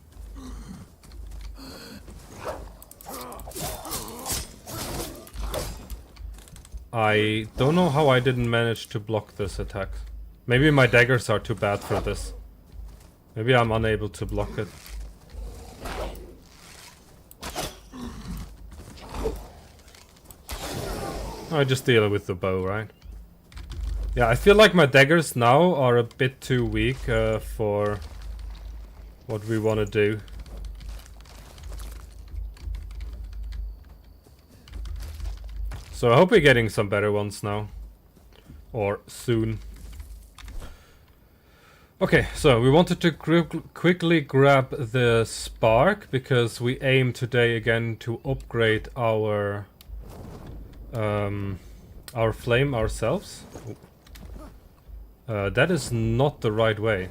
I don't know how I didn't manage to block this attack. Maybe my daggers are too bad for this. Maybe I'm unable to block it. I just deal with the bow, right? Yeah, I feel like my daggers now are a bit too weak for what we want to do. So I hope we're getting some better ones now. Or soon. Okay, so we wanted to quickly grab the spark because we aim today again to upgrade our flame ourselves. That is not the right way.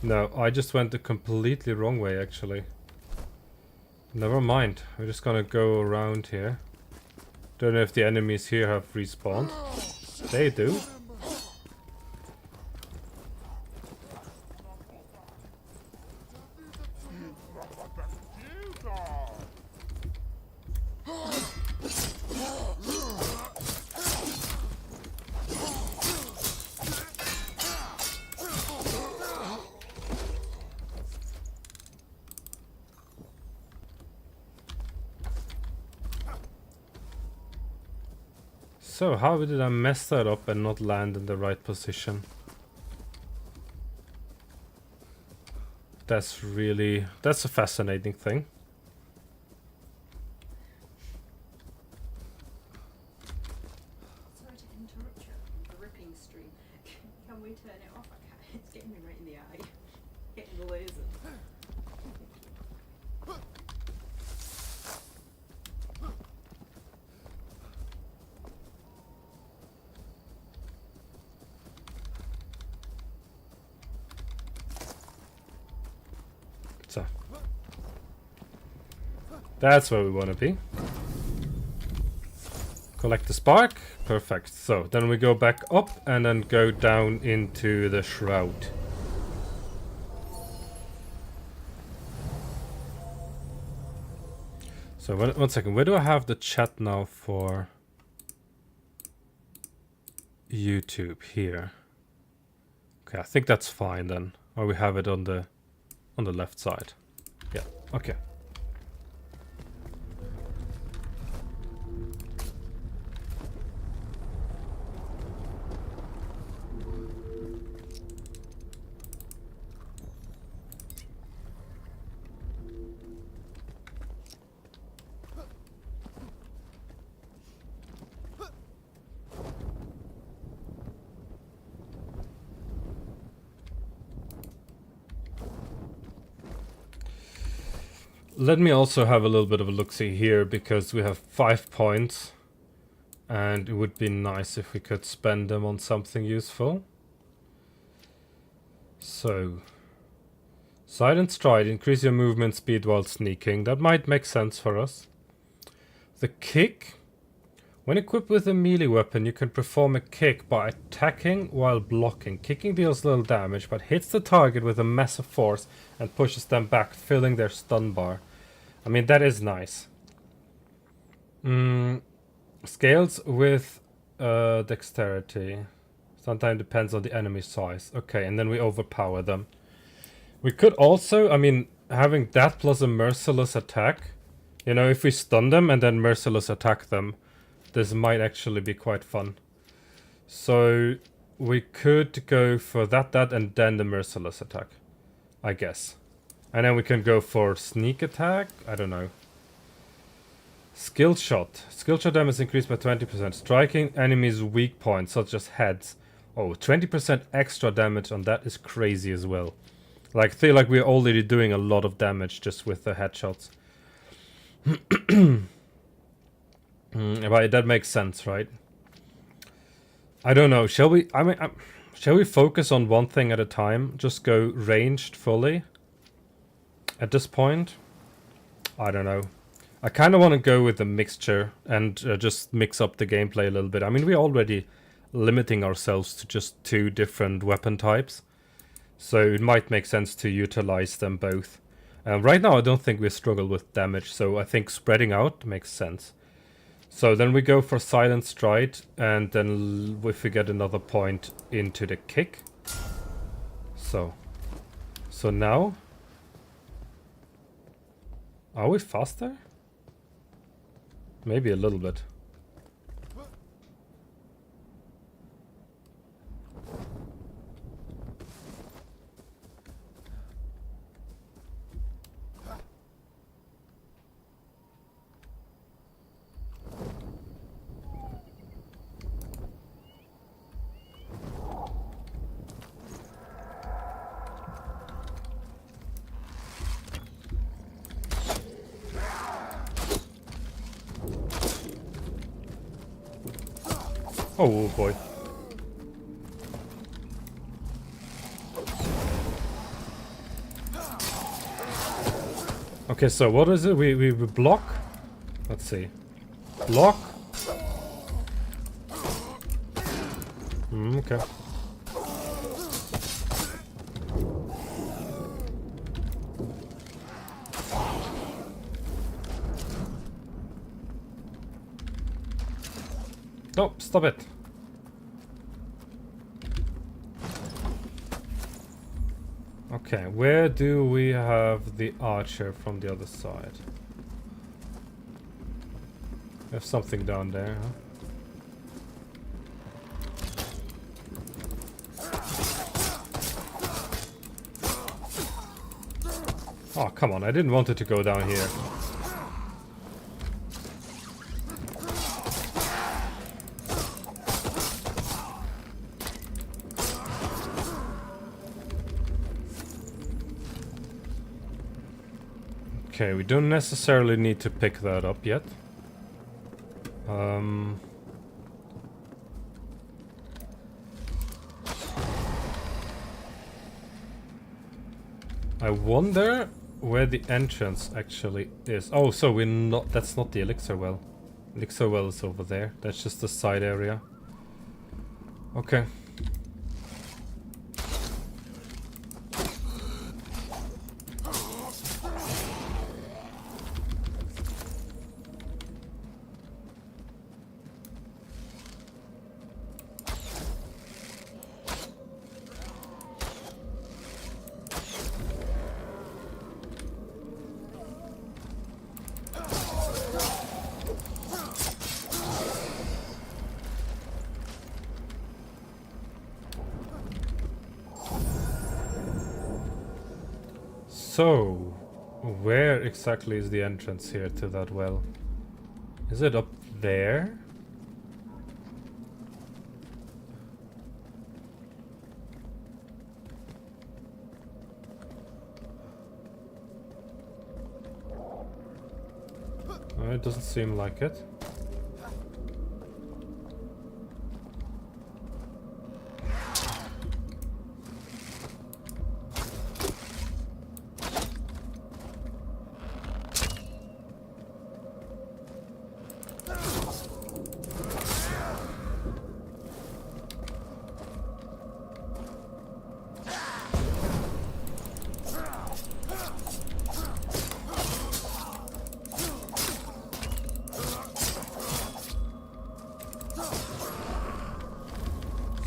No, I just went the completely wrong way actually. Never mind, we're just gonna go around here. Don't know if the enemies here have respawned. They do. So how did I mess that up and not land in the right position? That's a fascinating thing. Sorry to interrupt you. The ripping stream. Can we turn it off? I can't. It's getting me right in the eye. Getting the laser. So that's where we want to be. Collect the spark. Perfect. So then we go back up and then go down into the shroud. So one second, where do I have the chat now for YouTube? Here. Okay, I think that's fine then. Or we have it on the left side. Yeah, okay. Let me also have a little bit of a look-see here, because we have 5 points. And it would be nice if we could spend them on something useful. So, Silent Stride, increase your movement speed while sneaking. That might make sense for us. The kick. When equipped with a melee weapon, you can perform a kick by attacking while blocking. Kicking deals little damage, but hits the target with a massive force and pushes them back, filling their stun bar. I mean, that is nice. Scales with dexterity. Sometimes depends on the enemy size. Okay, and then we overpower them. We could also, I mean, having that plus a merciless attack. You know, if we stun them and then merciless attack them, this might actually be quite fun. So we could go for that, and then the merciless attack, I guess. And then we can go for sneak attack. I don't know. Skill shot. Skill shot damage increased by 20%. Striking enemies' weak points, such as heads. Oh, 20% extra damage on that is crazy as well. Like, feel like we're already doing a lot of damage just with the headshots. But that makes sense, right? I don't know. Shall we? I mean, shall we focus on one thing at a time? Just go ranged fully. At this point, I don't know. I kind of want to go with the mixture and just mix up the gameplay a little bit. I mean, we're already limiting ourselves to just 2 different weapon types. So it might make sense to utilize them both. Right now, I don't think we struggle with damage, so I think spreading out makes sense. So then we go for Silent Stride, and then if we get another point into the kick. So now... Are we faster? Maybe a little bit. Oh boy. Okay, so what is it? We block? Let's see. Block. Okay. Oh, stop it. Okay, where do we have the archer from the other side? There's something down there, huh? Oh, come on, I didn't want it to go down here. Okay, we don't necessarily need to pick that up yet. I wonder where the entrance actually is. Oh, so we're not... That's not the elixir well. Elixir well is over there. That's just the side area. Okay. So, where exactly is the entrance here to that well? Is it up there? It doesn't seem like it.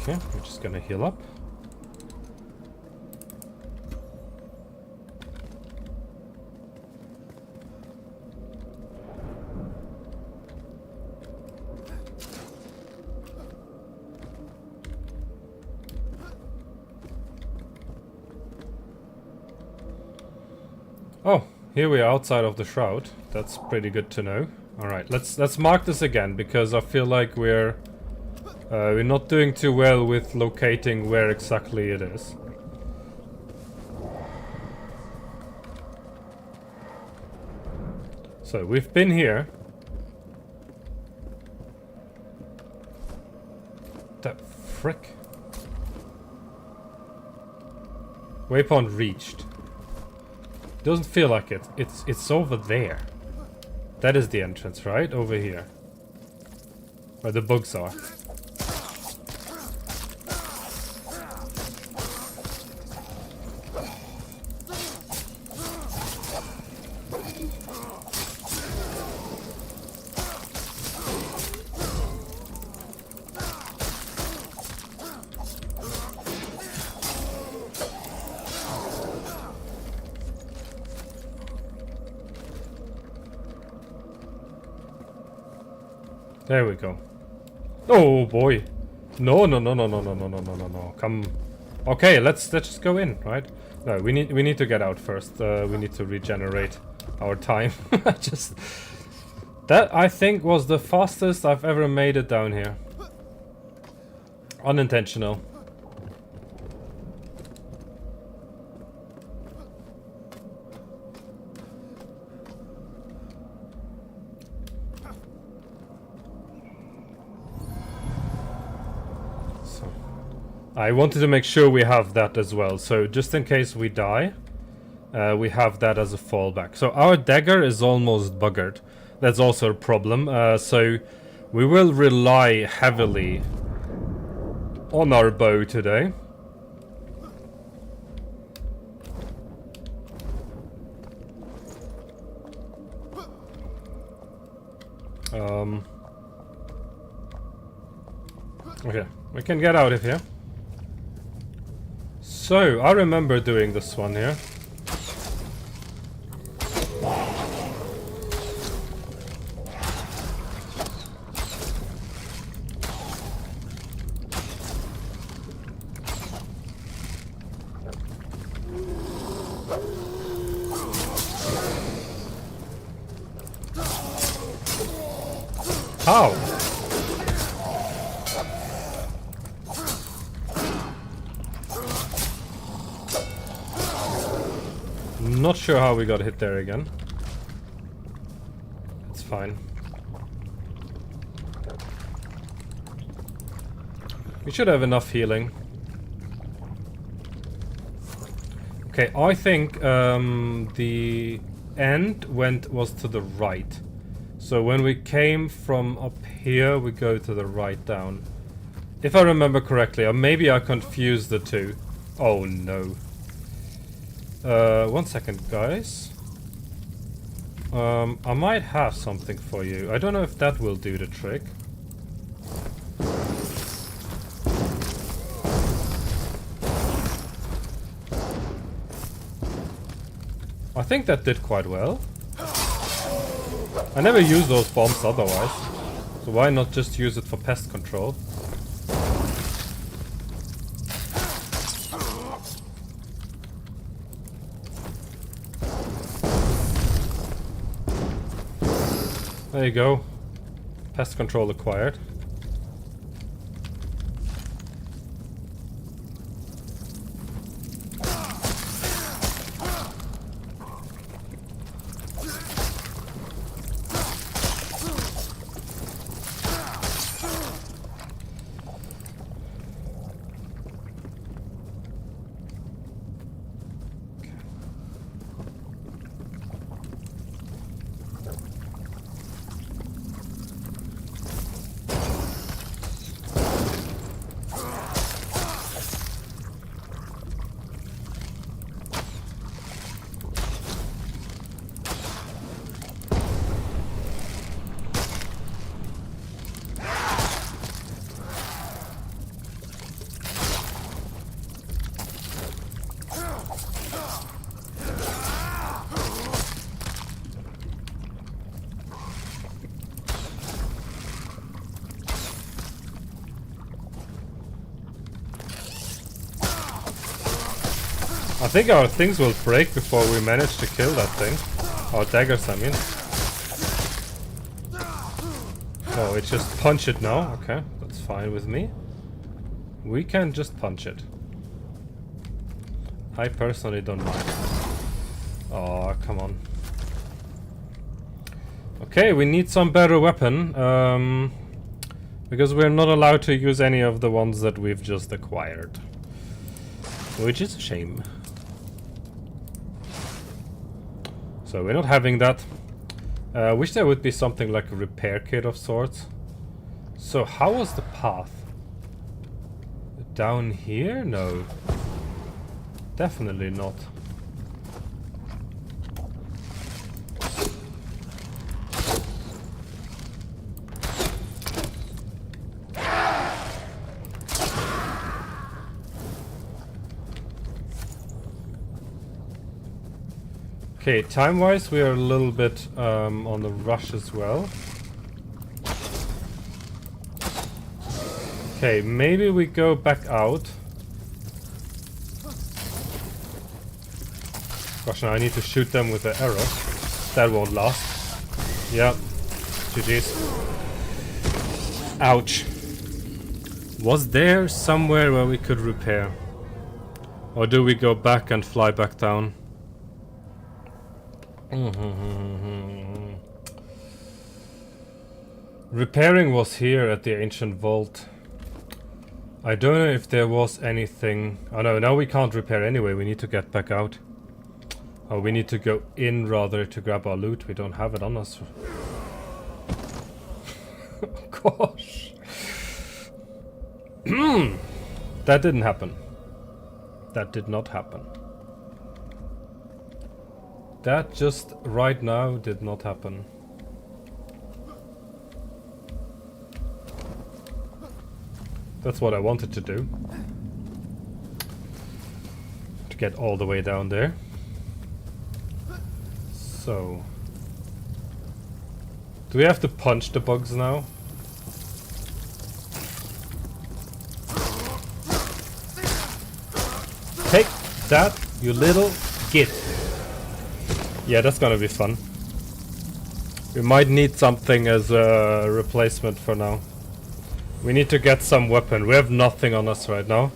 Okay, we're just gonna heal up. Oh, here we are outside of the shroud. That's pretty good to know. All right, let's mark this again because I feel like we're not doing too well with locating where exactly it is. So we've been here. That frick. Waypoint reached. Doesn't feel like it. It's over there. That is the entrance, right? Over here. Where the bugs are. There we go. Oh boy. No. Come. Okay, let's just go in, right? No, we need to get out first. We need to regenerate our time. Just that I think was the fastest I've ever made it down here. Unintentional. I wanted to make sure we have that as well, so just in case we die, we have that as a fallback. So our dagger is almost buggered. That's also a problem, so we will rely heavily on our bow today. Okay, we can get out of here. So, I remember doing this one here. How? Not sure how we got hit there again. It's fine. We should have enough healing. Okay, I think the end was to the right. So when we came from up here, we go to the right down. If I remember correctly, or maybe I confused the two. Oh no. 1 second, guys. I might have something for you. I don't know if that will do the trick. I think that did quite well. I never use those bombs otherwise. So why not just use it for pest control? There you go. Pest control acquired. I think our things will break before we manage to kill that thing. Our daggers, I mean. Oh, it just punch it now? Okay, that's fine with me. We can just punch it. I personally don't mind. Oh, come on. Okay, we need some better weapon. Because we're not allowed to use any of the ones that we've just acquired. Which is a shame. So we're not having that. Wish there would be something like a repair kit of sorts. So how was the path? Down here? No. Definitely not. Okay, time-wise we are a little bit on the rush as well. Okay, maybe we go back out. Gosh, now I need to shoot them with the arrow. That won't last. Yep. GG's. Ouch. Was there somewhere where we could repair? Or do we go back and fly back down? Repairing was here at the ancient vault. I don't know if there was anything. Oh no, now we can't repair anyway. We need to get back out. Oh, we need to go in rather to grab our loot. We don't have it on us. Gosh. That didn't happen. That did not happen. That just right now did not happen. That's what I wanted to do. To get all the way down there. So. Do we have to punch the bugs now? Take that, you little git. Yeah, that's gonna be fun. We might need something as a replacement for now. We need to get some weapon. We have nothing on us right now.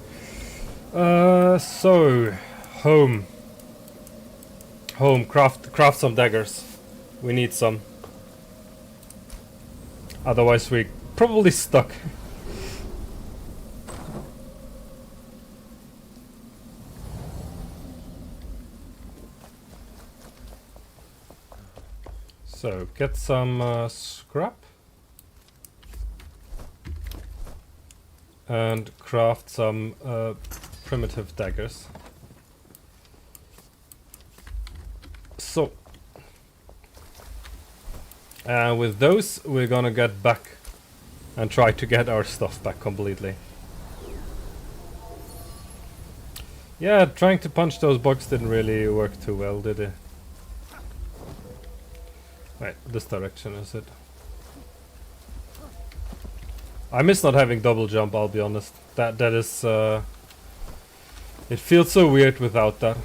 So home. Home, craft some daggers. We need some. Otherwise we're probably stuck. So, get some scrap. And craft some primitive daggers. So. With those, we're gonna get back and try to get our stuff back completely. Yeah, trying to punch those bugs didn't really work too well, did it? Wait, this direction is it? I miss not having double jump, I'll be honest. That is it feels so weird without that.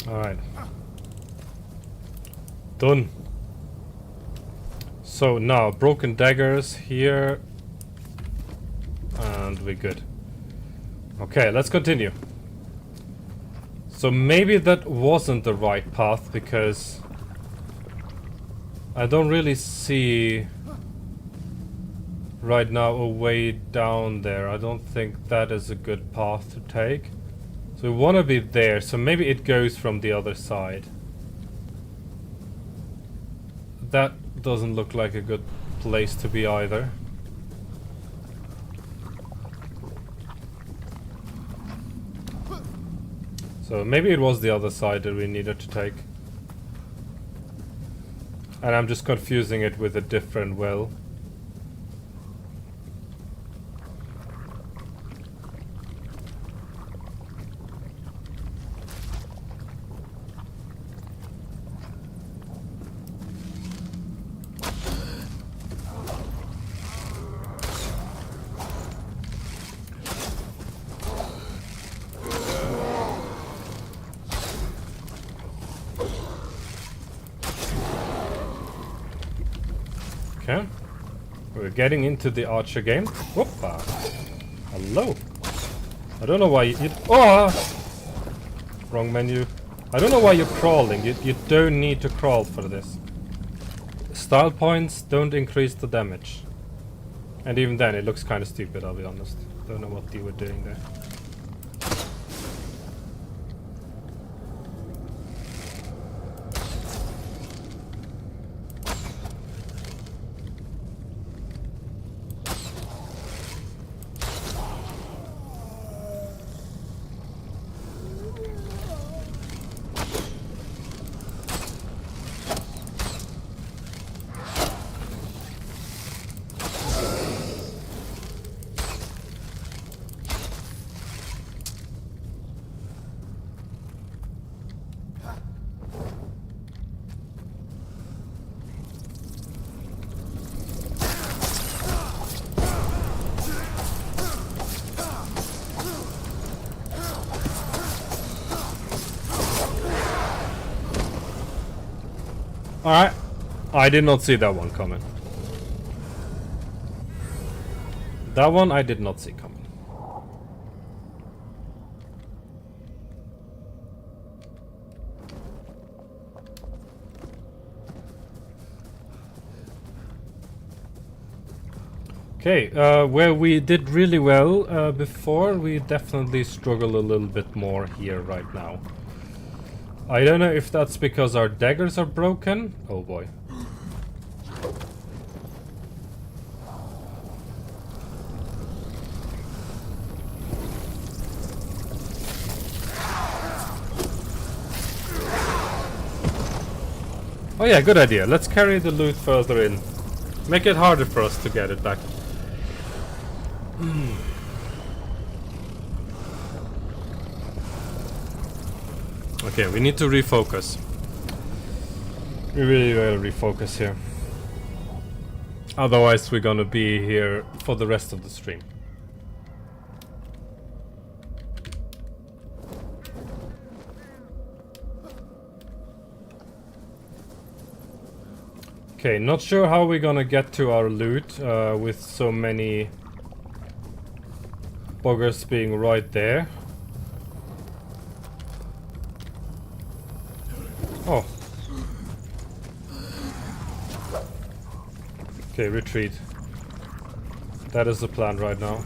Alright. Done. So now, broken daggers here. And we're good. Okay, let's continue. So maybe that wasn't the right path, because I don't really see right now a way down there. I don't think that is a good path to take. So we want to be there, so maybe it goes from the other side. That doesn't look like a good place to be either. So maybe it was the other side that we needed to take. And I'm just confusing it with a different well. Okay, we're getting into the archer game. Whoopa! Hello. I don't know why you. Oh! Wrong menu. I don't know why you're crawling. You don't need to crawl for this. Style points don't increase the damage. And even then, it looks kind of stupid, I'll be honest. Don't know what you were doing there. Alright. I did not see that one coming. That one I did not see coming. Okay, where we did really well before, we definitely struggle a little bit more here right now. I don't know if that's because our daggers are broken. Oh boy. Oh yeah, good idea. Let's carry the loot further in. Make it harder for us to get it back. Okay, we need to refocus. We really will refocus here. Otherwise we're gonna be here for the rest of the stream. Okay, not sure how we're gonna get to our loot with so many buggers being right there. Oh. Okay, retreat. That is the plan right now.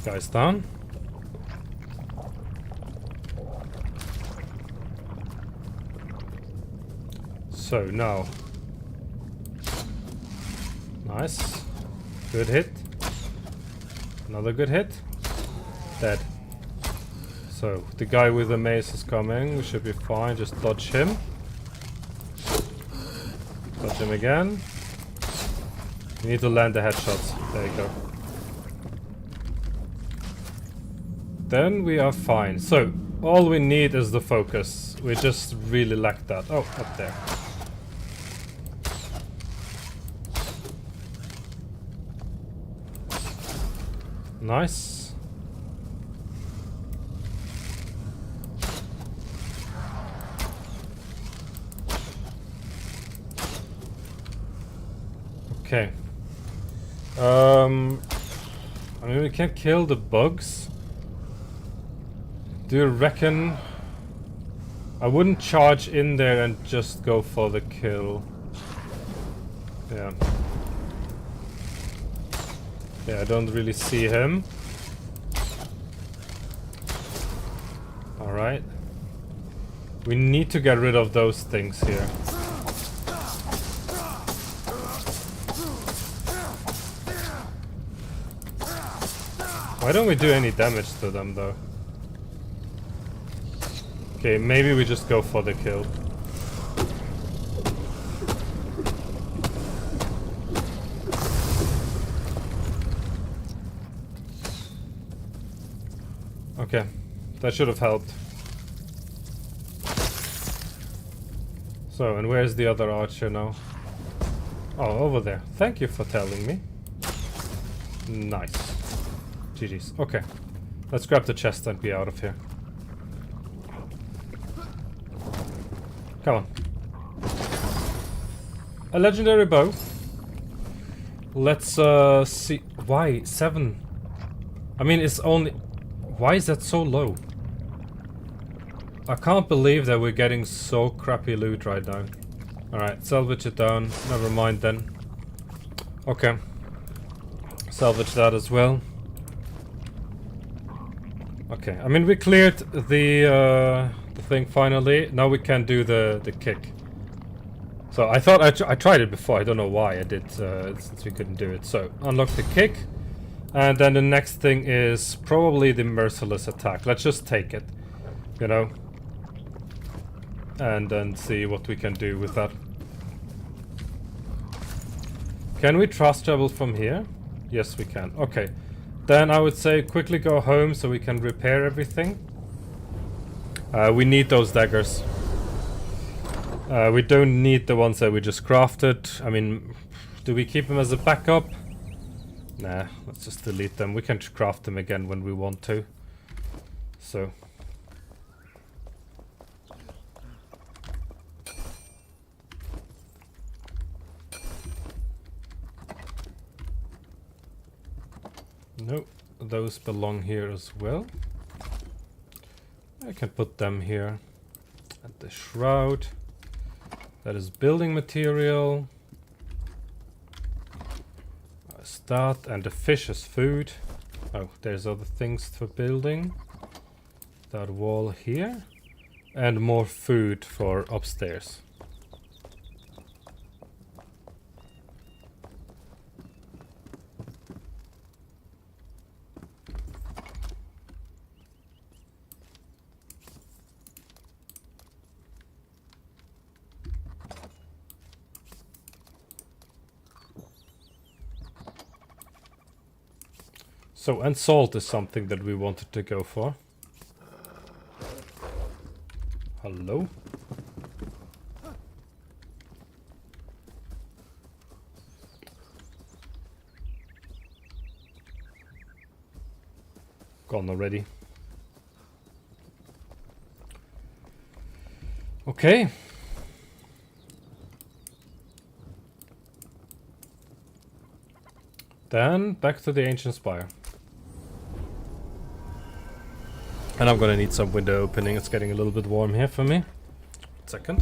Guy's down. So now, nice, good hit, another good hit, dead. So the guy with the mace is coming. We should be fine. Just dodge him. Dodge him again. You need to land the headshots. There you go. Then we are fine. So, all we need is the focus. We just really lack that. Oh, up there. Nice. Okay. I mean, we can kill the bugs. Do you reckon... I wouldn't charge in there and just go for the kill. Yeah. Yeah, I don't really see him. Alright. We need to get rid of those things here. Why don't we do any damage to them though? Okay, maybe we just go for the kill. Okay, that should have helped. So, and where's the other archer now? Oh, over there. Thank you for telling me. Nice. GG's. Okay, let's grab the chest and be out of here. Come on. A legendary bow. Let's see. Why 7? I mean, it's only... Why is that so low? I can't believe that we're getting so crappy loot right now. Alright, salvage it down. Never mind then. Okay. Salvage that as well. Okay, I mean, we cleared the thing finally. Now we can do the kick. So I thought I tried it before. I don't know why I did, since we couldn't do it. So unlock the kick, and then the next thing is probably the merciless attack. Let's just take it, you know, and then see what we can do with that. Can we trust travel from here? Yes, we can. Okay, then I would say quickly go home so we can repair everything. We need those daggers. We don't need the ones that we just crafted. I mean, do we keep them as a backup? Nah, let's just delete them. We can craft them again when we want to. So. Nope, those belong here as well. I can put them here. And the shroud. That is building material. Start, and the fish is food. Oh, there's other things for building. That wall here. And more food for upstairs. So, and salt is something that we wanted to go for. Hello? Gone already. Okay. Then, back to the ancient spire. And I'm gonna need some window opening. It's getting a little bit warm here for me. Second.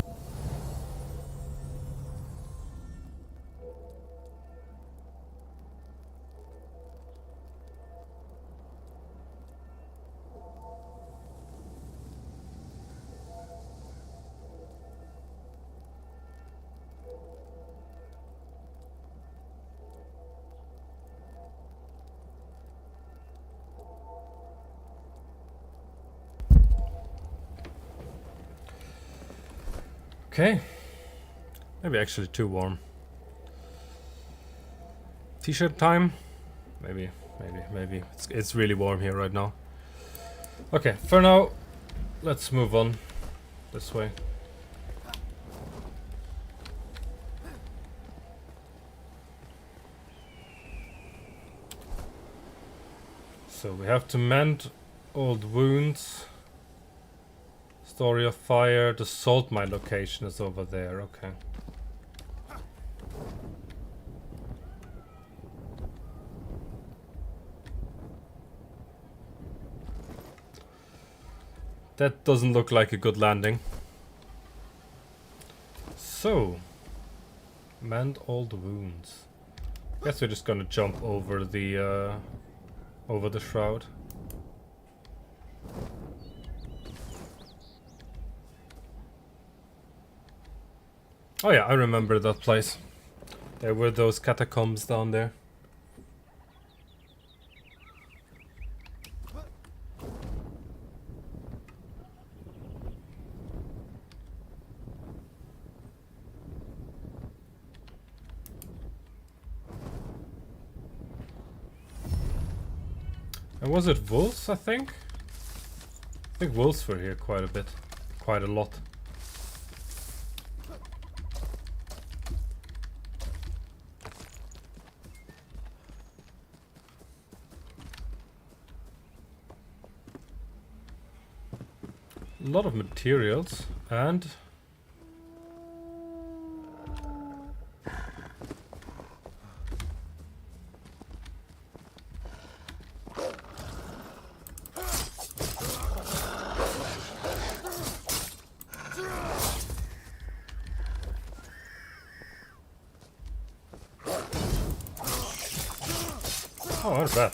Okay. Maybe actually too warm. T-shirt time? Maybe. It's really warm here right now. Okay, for now, let's move on this way. So we have to mend old wounds. Story of fire. The salt mine location is over there. Okay. That doesn't look like a good landing. So, mend old wounds. Guess we're just gonna jump over the shroud. Oh yeah, I remember that place. There were those catacombs down there. And was it wolves, I think? I think wolves were here quite a bit. Quite a lot. A lot of materials and... Oh, what is that?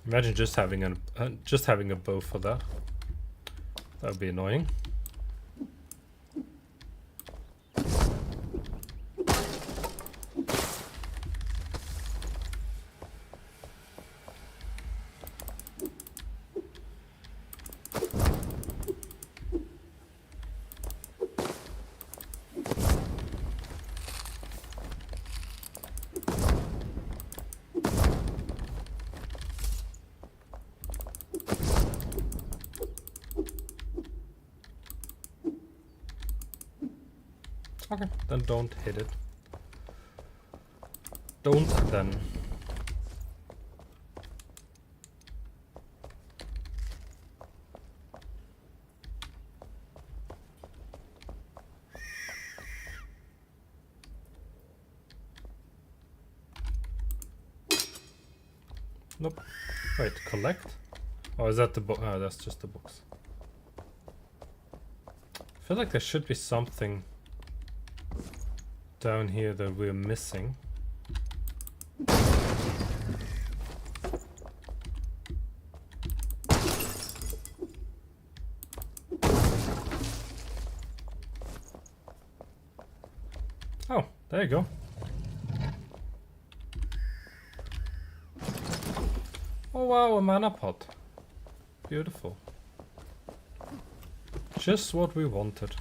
Imagine just having a bow for that. That would be annoying. Okay, then don't hit it. Don't then. Nope. Wait, collect? Oh, is that the book? Oh, that's just the books. I feel like there should be something down here that we're missing. Oh, there you go. Oh wow, a mana pot. Beautiful. Just what we wanted.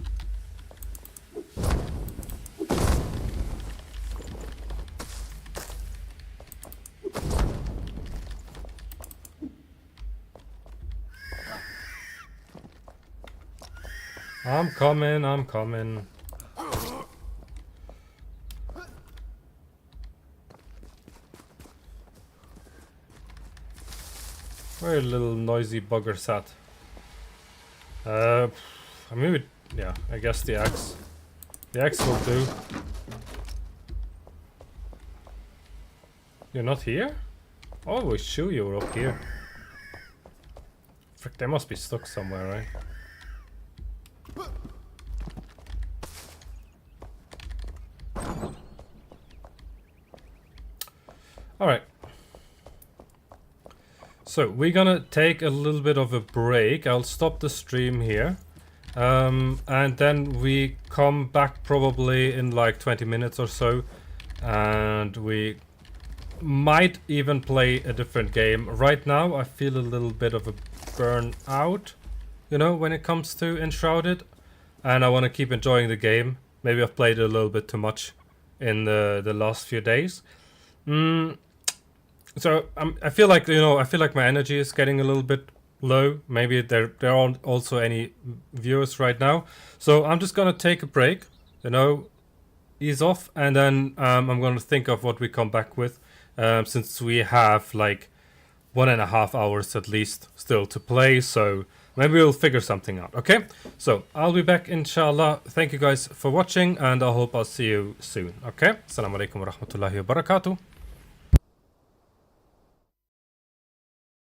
I'm coming. Where a little noisy bugger sat. I mean, yeah, I guess the axe. The axe will do. You're not here? Oh, we show you were up here. Frick, they must be stuck somewhere, right? Alright. So, we're gonna take a little bit of a break. I'll stop the stream here. And then we come back probably in like 20 minutes or so, and we might even play a different game. Right now I feel a little bit of a burnout, you know, when it comes to Enshrouded, and I want to keep enjoying the game. Maybe I've played it a little bit too much in the last few days. So I feel like, you know, I feel like my energy is getting a little bit low. Maybe there aren't also any viewers right now, so I'm just gonna take a break, you know, ease off, and then I'm gonna think of what we come back with, since we have like 1.5 hours at least still to play, so maybe we'll figure something out. Okay, so I'll be back inshallah. Thank you guys for watching, and I hope I'll see you soon. Okay, assalamu alaikum wa rahmatullahi wa barakatuh.